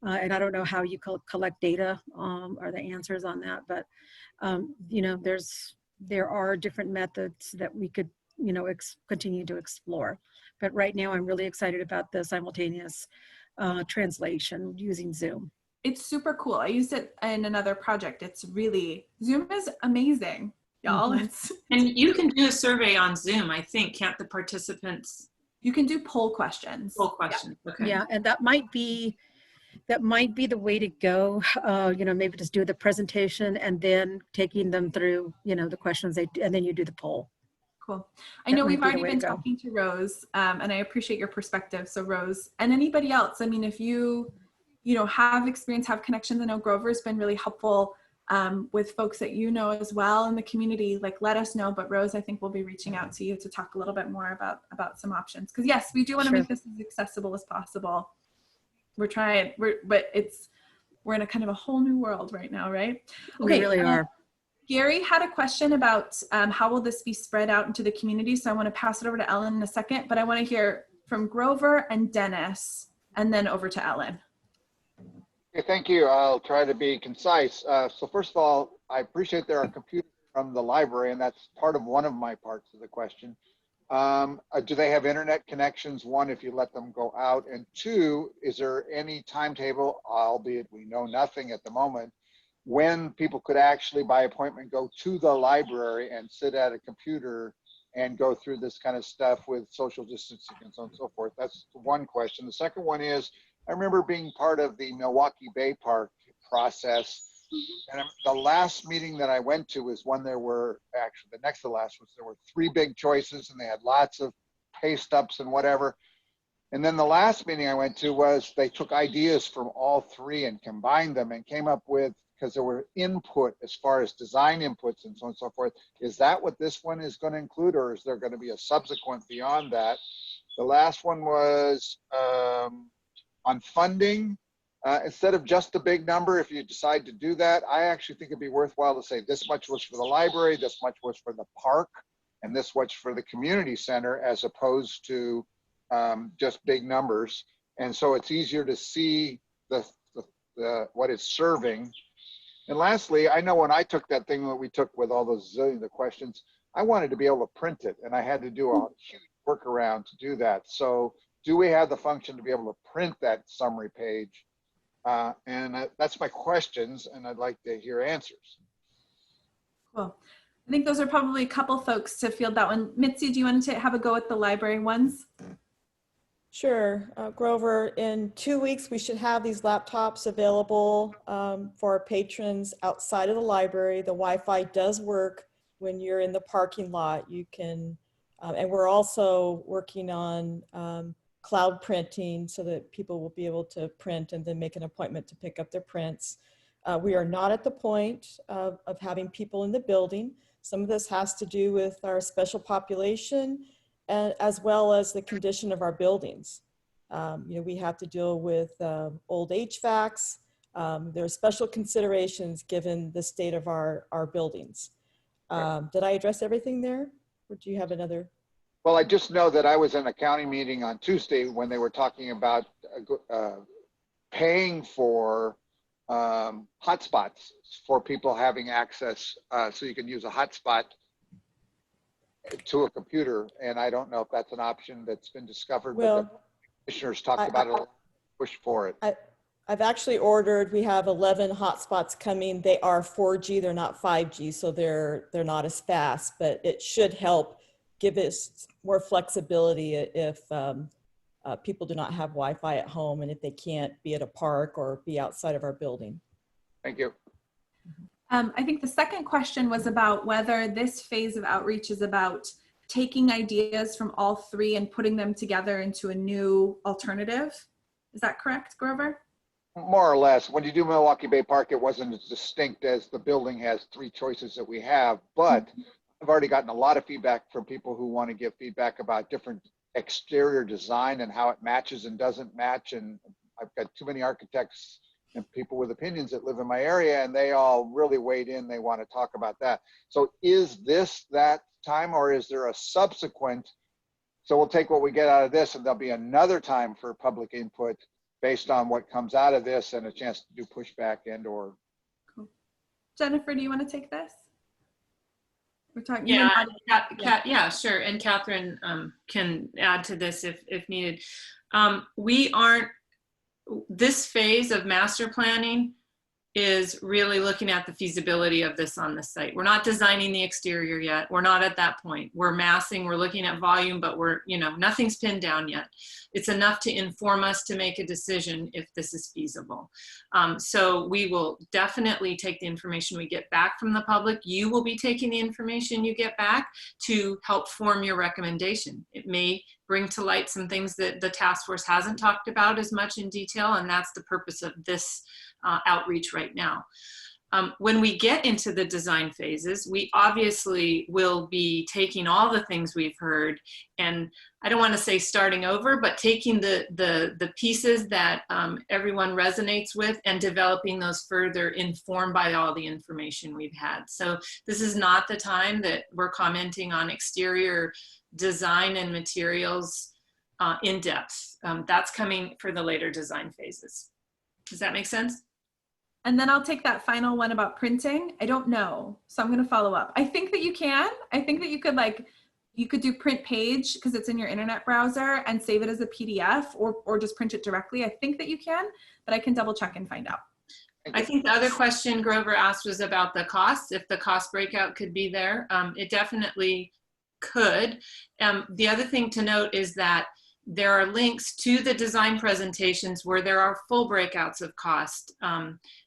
And I don't know how you collect data or the answers on that, but there are different methods that we could continue to explore. But right now I'm really excited about the simultaneous translation using Zoom. It's super cool. I used it in another project. It's really, Zoom is amazing, y'all. And you can do a survey on Zoom, I think. Can't the participants? You can do poll questions. Poll questions. Yeah. Okay. Yeah, and that might be the way to go. You know, maybe just do the presentation and then taking them through, you know, the questions and then you do the poll. Cool. I know we've already been talking to Rose, and I appreciate your perspective. So Rose, and anybody else, I mean, if you know, have experience, have connections, I know Grover's been really helpful with folks that you know as well in the community, like let us know. But Rose, I think we'll be reaching out to you to talk a little bit more about some options. Because yes, we do want to make this as accessible as possible. We're trying, but we're in a kind of a whole new world right now, right? Okay, we really are. Gary had a question about how will this be spread out into the community? So I want to pass it over to Ellen in a second, but I want to hear from Grover and Dennis, and then over to Ellen. Okay, thank you. I'll try to be concise. So first of all, I appreciate there are computers from the library, and that's part of one of my parts of the question. Do they have internet connections? One, if you let them go out, and two, is there any timetable, albeit we know nothing at the moment, when people could actually by appointment go to the library and sit at a computer and go through this kind of stuff with social distancing and so on and so forth? That's one question. The second one is, I remember being part of the Milwaukee Bay Park process, and the last meeting that I went to was when there were, actually the next to last was, there were 3 big choices and they had lots of pay stubs and whatever. And then the last meeting I went to was they took ideas from all 3 and combined them and came up with, because there were input as far as design inputs and so on and so forth. Is that what this one is going to include, or is there going to be a subsequent beyond that? The last one was on funding. Instead of just a big number, if you decide to do that, I actually think it'd be worthwhile to say this much was for the library, this much was for the park, and this much for the community center, as opposed to just big numbers. And so it's easier to see what it's serving. And lastly, I know when I took that thing that we took with all those zillions of questions, I wanted to be able to print it, and I had to do a huge workaround to do that. So do we have the function to be able to print that summary page? And that's my questions, and I'd like to hear answers. Cool. I think those are probably a couple folks to field that one. Mitzi, do you want to have a go at the library ones? Sure. Grover, in 2 weeks, we should have these laptops available for our patrons outside of the library. The Wi-Fi does work when you're in the parking lot. You can, and we're also working on cloud printing so that people will be able to print and then make an appointment to pick up their prints. We are not at the point of having people in the building. Some of this has to do with our special population, and as well as the condition of our buildings. You know, we have to deal with old HVACs. There are special considerations given the state of our buildings. Did I address everything there? Or do you have another? Well, I just know that I was in a county meeting on Tuesday when they were talking about paying for hotspots for people having access, so you can use a hotspot to a computer. And I don't know if that's an option that's been discovered, well, but the commissioners talked about it, push for it. I've actually ordered, we have 11 hotspots coming. They are 4G, they're not 5G, so they're not as fast, but it should help give us more flexibility if people do not have Wi-Fi at home and if they can't be at a park or be outside of our building. Thank you. I think the second question was about whether this phase of outreach is about taking ideas from all 3 and putting them together into a new alternative. Is that correct, Grover? More or less. When you do Milwaukee Bay Park, it wasn't as distinct as the building has 3 choices that we have, but I've already gotten a lot of feedback from people who want to give feedback about different exterior design and how it matches and doesn't match. And I've got too many architects and people with opinions that live in my area, and they all really weighed in. They want to talk about that. So is this that time, or is there a subsequent? So we'll take what we get out of this, and there'll be another time for public input based on what comes out of this and a chance to do pushback and or. Cool. Jennifer, do you want to take this? We're talking. Yeah, yeah, sure. And Catherine can add to this if needed. We aren't this phase of master planning is really looking at the feasibility of this on the site. We're not designing the exterior yet. We're not at that point. We're massing, we're looking at volume, but we're, you know, nothing's pinned down yet. It's enough to inform us to make a decision if this is feasible. So we will definitely take the information we get back from the public. You will be taking the information you get back to help form your recommendation. It may bring to light some things that the task force hasn't talked about as much in detail, and that's the purpose of this outreach right now. When we get into the design phases, we obviously will be taking all the things we've heard, and I don't want to say starting over, but taking the pieces that everyone resonates with and developing those further, informed by all the information we've had. So this is not the time that we're commenting on exterior design and materials in depth. That's coming for the later design phases. Does that make sense? And then I'll take that final one about printing. I don't know, so I'm gonna follow up. I think that you can. I think that you could do print page because it's in your internet browser and save it as a PDF or just print it directly. I think that you can, but I can double check and find out. I think the other question Grover asked was about the cost, if the cost breakout could be there. It definitely could. The other thing to note is that there are links to the design presentations where there are full breakouts of cost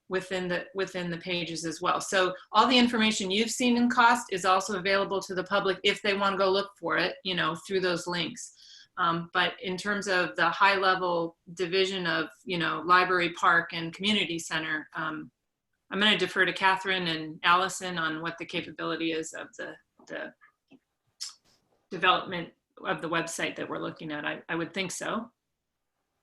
within the pages as well. So all the information you've seen in cost is also available to the public if they want to go look for it, you know, through those links. But in terms of the high level division of, you know, library, park, and community center, I'm going to defer to Catherine and Allison on what the capability is of the development of the website that we're looking at. I would think so.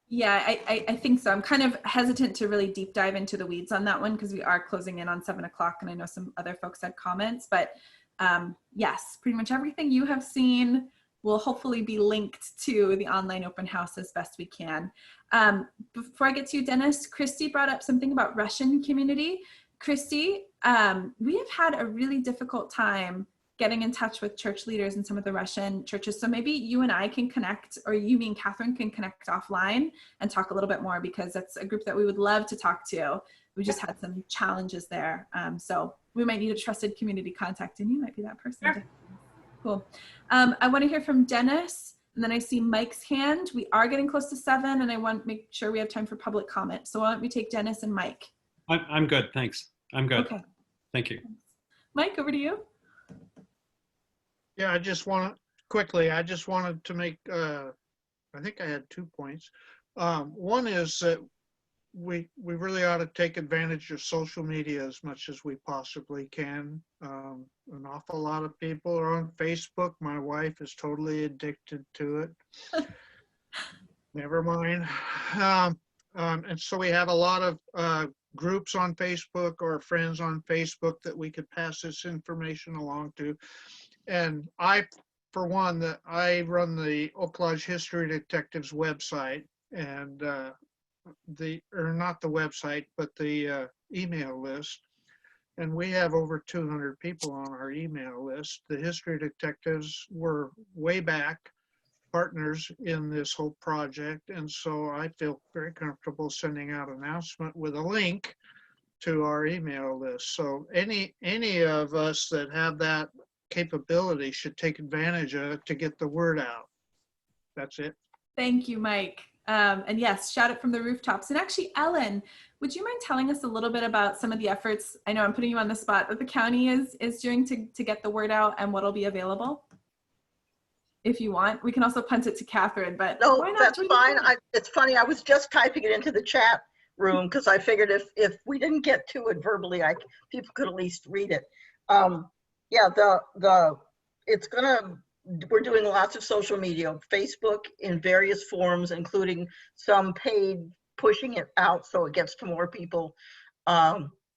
Yeah, I think so. I'm kind of hesitant to really deep dive into the weeds on that one because we are closing in on 7 o'clock and I know some other folks had comments, but yes, pretty much everything you have seen will hopefully be linked to the online open house as best we can. Before I get to you, Dennis, Christy brought up something about Russian community. Christy, we have had a really difficult time getting in touch with church leaders in some of the Russian churches. So maybe you and I can connect, or you, me and Catherine can connect offline and talk a little bit more because that's a group that we would love to talk to. We just had some challenges there. So we might need a trusted community contact and you might be that person. Sure. Cool. I want to hear from Dennis and then I see Mike's hand. We are getting close to 7 and I want to make sure we have time for public comment. So why don't we take Dennis and Mike? I'm good, thanks. I'm good. Okay. Thank you. Mike, over to you. Yeah, I just wanted to make, I think I had 2 points. One is that we really ought to take advantage of social media as much as we possibly can. An awful lot of people are on Facebook. My wife is totally addicted to it. Never mind. And so we have a lot of groups on Facebook or friends on Facebook that we could pass this information along to. And I, for one, I run the Oak Lodge History Detectives website, and not the website, but the email list. And we have over 200 people on our email list. The History Detectives were way back partners in this whole project, and so I feel very comfortable sending out an announcement with a link to our email list. So any of us that have that capability should take advantage of it to get the word out. That's it. Thank you, Mike. And yes, shout it from the rooftops. And actually, Ellen, would you mind telling us a little bit about some of the efforts, I know I'm putting you on the spot, that the county is doing to get the word out and what'll be available? If you want, we can also punt it to Catherine, but no, why not? That's fine. It's funny, I was just typing it into the chat room because I figured if we didn't get to it verbally, people could at least read it. Yeah, we're doing lots of social media, Facebook in various forms, including some paid, pushing it out so it gets to more people.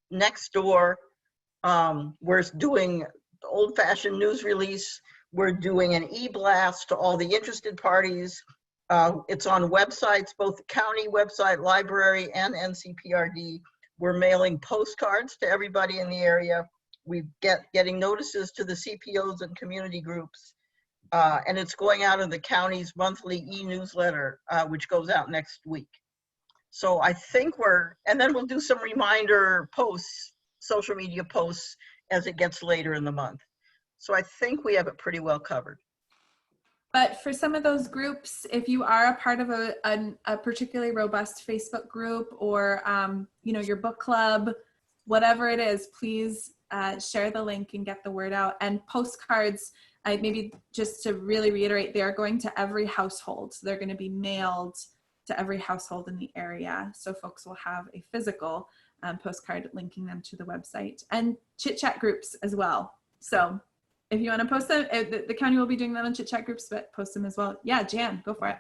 Next door, we're doing old-fashioned news release. We're doing an e-blast to all the interested parties. It's on websites, both the county website, library, and NCPRD. We're mailing postcards to everybody in the area. We're getting notices to the CPOs and community groups. And it's going out in the county's monthly e-newsletter, which goes out next week. So I think and then we'll do some reminder posts, social media posts as it gets later in the month. So I think we have it pretty well covered. But for some of those groups, if you are a part of a particularly robust Facebook group or, you know, your book club, whatever it is, please share the link and get the word out. And postcards, maybe just to really reiterate, they are going to every household. So they're going to be mailed to every household in the area. So folks will have a physical postcard linking them to the website, and chit chat groups as well. So if you want to post them, the county will be doing that on chit chat groups, but post them as well. Yeah, Jan, go for it.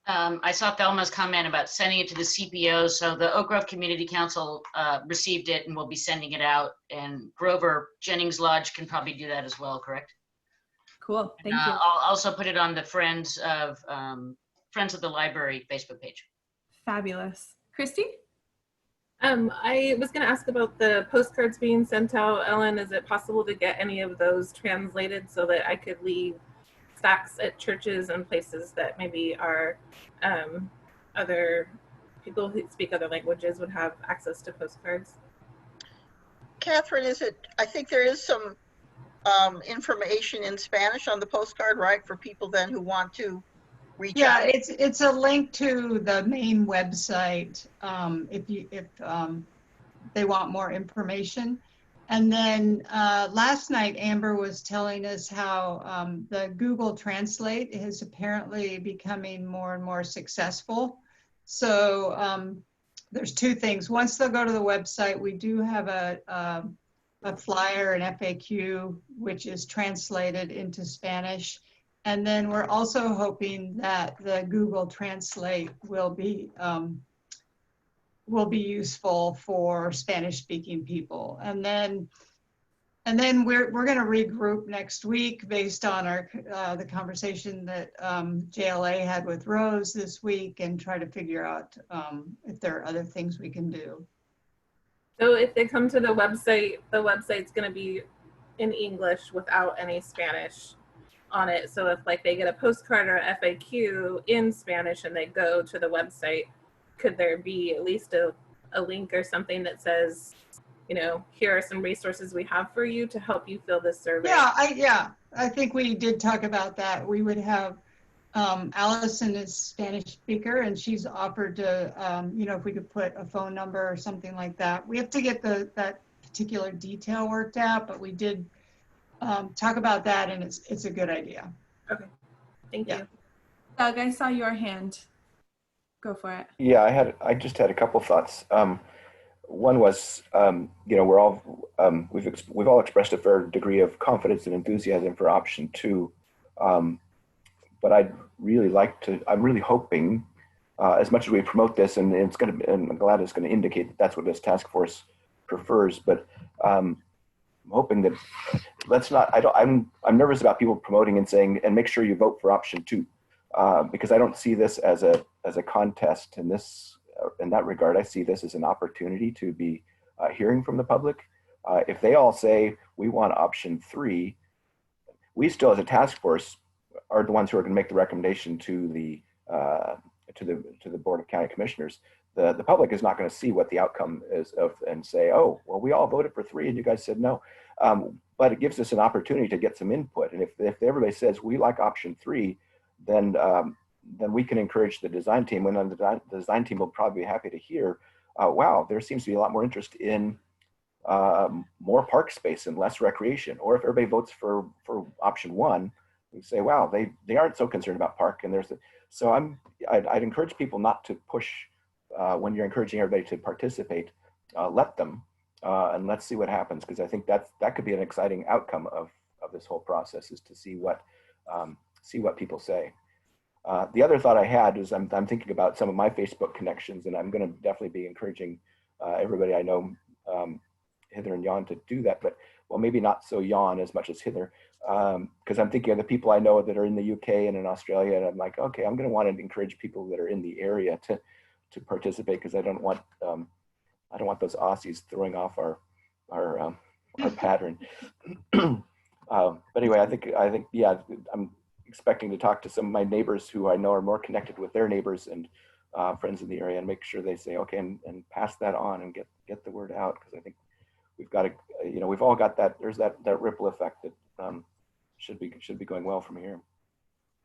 I saw Thelma's comment about sending it to the CPO. So the Oak Grove Community Council received it and will be sending it out. And Grover Jennings Lodge can probably do that as well, correct? Cool, thank you. I'll also put it on the Friends of the Library Facebook page. Fabulous. Christy? I was going to ask about the postcards being sent out. Ellen, is it possible to get any of those translated so that I could leave stacks at churches and places that maybe are other people who speak other languages would have access to postcards? Catherine, I think there is some information in Spanish on the postcard, right? For people then who want to reach out. Yeah, it's a link to the main website if they want more information. And then last night, Amber was telling us how the Google Translate is apparently becoming more and more successful. So there's two things. Once they'll go to the website, we do have a flyer, an FAQ, which is translated into Spanish. And then we're also hoping that the Google Translate will be useful for Spanish-speaking people. And then we're going to regroup next week based on the conversation that JLA had with Rose this week, and try to figure out if there are other things we can do. So if they come to the website's going to be in English without any Spanish on it. So if like they get a postcard or a FAQ in Spanish and they go to the website, could there be at least a link or something that says, you know, here are some resources we have for you to help you fill this survey? Yeah, I think we did talk about that. We would have Allison is Spanish speaker, and she's offered to, you know, if we could put a phone number or something like that. We have to get that particular detail worked out, but we did talk about that, and it's a good idea. Okay, thank you. Doug, I saw your hand. Go for it. Yeah, I just had a couple thoughts. One was, you know, we've all expressed a fair degree of confidence and enthusiasm for option 2, but I'm really hoping, as much as we promote this, and I'm glad it's going to indicate that that's what this task force prefers, but I'm hoping that I'm nervous about people promoting and saying, and make sure you vote for option 2, because I don't see this as a contest in that regard. I see this as an opportunity to be hearing from the public. If they all say we want option 3, we still as a task force are the ones who are going to make the recommendation to the Board of County Commissioners. The public is not going to see what the outcome is and say, oh, well, we all voted for 3 and you guys said no. But it gives us an opportunity to get some input. And if everybody says we like option 3, then we can encourage the design team. And then the design team will probably be happy to hear, wow, there seems to be a lot more interest in more park space and less recreation. Or if everybody votes for option 1, we say, wow, they aren't so concerned about park. And I'd encourage people not to push when you're encouraging everybody to participate. Let them, and let's see what happens, because I think that could be an exciting outcome of this whole process, is to see what people say. The other thought I had is I'm thinking about some of my Facebook connections, and I'm going to definitely be encouraging everybody I know, Hither and Jan, to do that, but well, maybe not so Jan as much as Hither, because I'm thinking of the people I know that are in the UK and in Australia, and I'm like, okay, I'm going to want to encourage people that are in the area to participate, because I don't want those Aussies throwing off our pattern. But anyway, I think yeah, I'm expecting to talk to some of my neighbors who I know are more connected with their neighbors, and friends in the area and make sure they say, okay, and pass that on and get the word out. Because I think we've got to, we've all got that, there's that ripple effect that should be going well from here.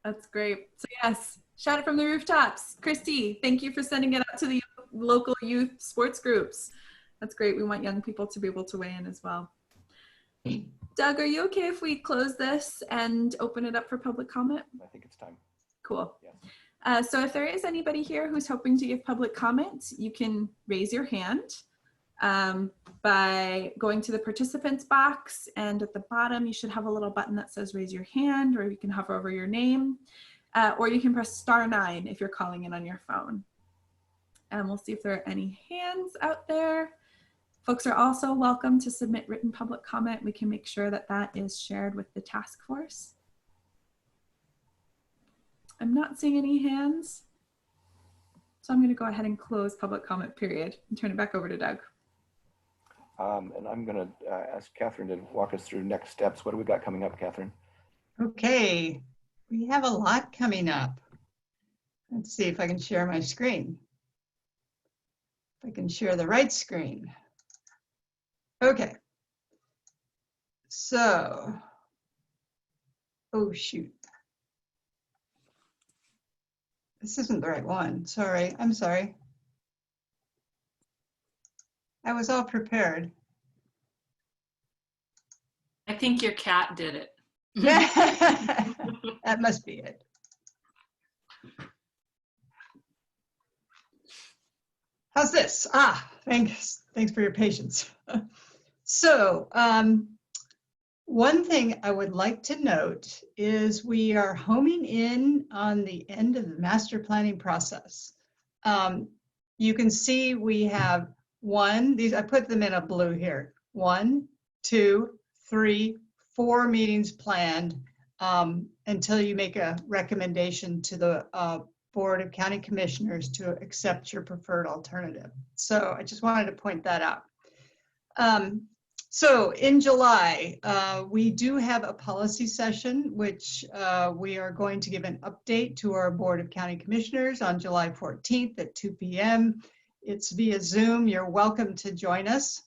That's great. So yes, shout it from the rooftops. Christy, thank you for sending it out to the local youth sports groups. That's great. We want young people to be able to weigh in as well. Doug, are you okay if we close this and open it up for public comment? I think it's time. Cool. Yes. So if there is anybody here who's hoping to give public comment, you can raise your hand by going to the participants box, and at the bottom you should have a little button that says raise your hand, or you can hover over your name, or you can press *9 if you're calling in on your phone. And we'll see if there are any hands out there. Folks are also welcome to submit written public comment. We can make sure that that is shared with the task force. I'm not seeing any hands, so I'm going to go ahead and close public comment period and turn it back over to Doug. And I'm going to ask Catherine to walk us through next steps. What do we got coming up, Catherine? Okay, we have a lot coming up. Let's see if I can share my screen. If I can share the right screen. Okay. So, oh shoot. This isn't the right one. Sorry, I'm sorry. I was all prepared. I think your cat did it. That must be it. How's this? Thanks for your patience. So, one thing I would like to note is we are homing in on the end of the master planning process. You can see we have I put them in a blue here. 1, 2, 3, 4 meetings planned until you make a recommendation to the Board of County Commissioners to accept your preferred alternative. So I just wanted to point that out. So in July, we do have a policy session, which we are going to give an update to our Board of County Commissioners on July 14th at 2 p.m. It's via Zoom. You're welcome to join us.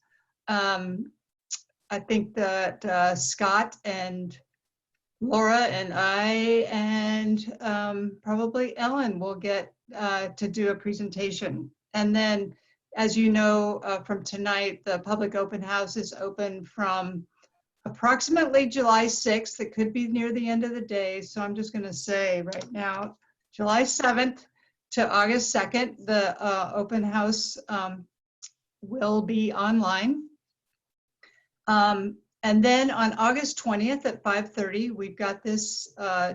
I think that Scott and Laura and I and probably Ellen will get to do a presentation. And then, as you know from tonight, the public open house is open from approximately July 6th. It could be near the end of the day. So I'm just going to say right now, July 7th to August 2nd, the open house will be online. And then on August 20th at 5:30, we've got this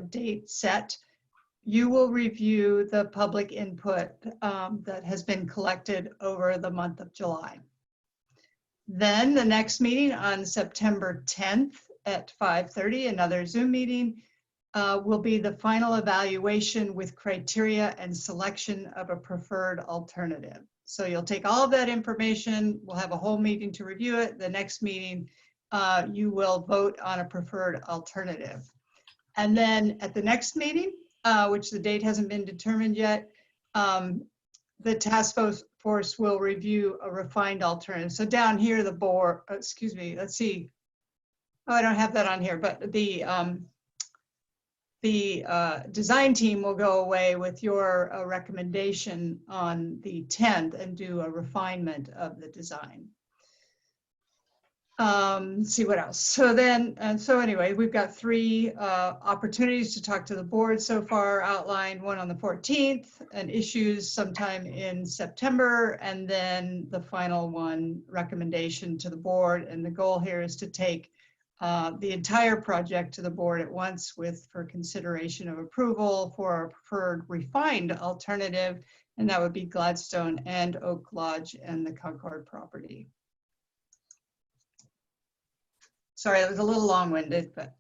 date set. You will review the public input that has been collected over the month of July. Then the next meeting on September 10th at 5:30, another Zoom meeting, will be the final evaluation with criteria and selection of a preferred alternative. So you'll take all of that information, we'll have a whole meeting to review it. The next meeting, you will vote on a preferred alternative. And then at the next meeting, which the date hasn't been determined yet, the task force will review a refined alternative. So down here, the board, excuse me, let's see. Oh, I don't have that on here, but the design team will go away with your recommendation on the 10th and do a refinement of the design. Let's see what else. So then, so anyway, we've got 3 opportunities to talk to the board so far outlined, one on the 14th and issues sometime in September, and then the final one, recommendation to the board. And the goal here is to take the entire project to the board at once for consideration of approval for our preferred refined alternative, and that would be Gladstone and Oak Lodge and the Concord property. Sorry, that was a little long-winded, but.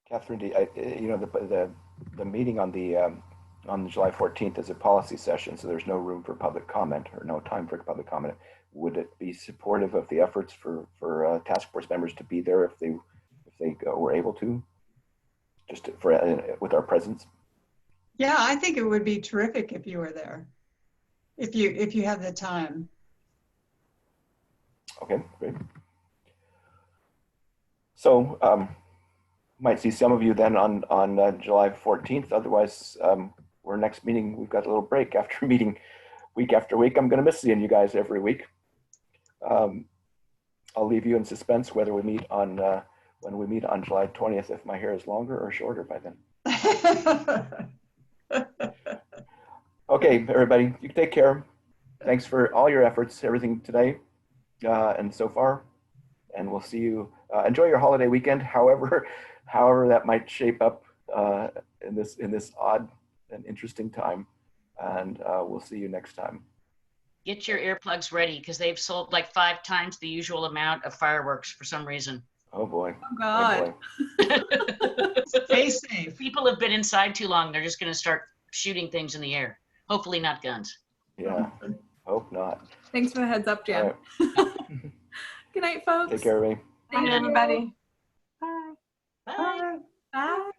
Catherine, the meeting on July 14th is a policy session, so there's no room for public comment or no time for public comment. Would it be supportive of the efforts for task force members to be there if they were able to? just for with our presence? Yeah, I think it would be terrific if you were there, if you have the time. Okay, great. So might see some of you then on July 14th. Otherwise, our next meeting, we've got a little break after meeting week after week. I'm going to miss seeing you guys every week. I'll leave you in suspense whether we meet on when we meet on July 20th, if my hair is longer or shorter by then. Okay, everybody, you take care. Thanks for all your efforts, everything today and so far. And we'll see you. Enjoy your holiday weekend, however that might shape up in this odd and interesting time. And we'll see you next time. Get your earplugs ready because they've sold like 5 times the usual amount of fireworks for some reason. Oh boy. Oh God. Stay safe. People have been inside too long. They're just going to start shooting things in the air. Hopefully not guns. Yeah, hope not. Thanks for the heads up, Jan. Right. Good night, folks. Take care, everybody. Bye, everybody. Bye. Bye. Bye.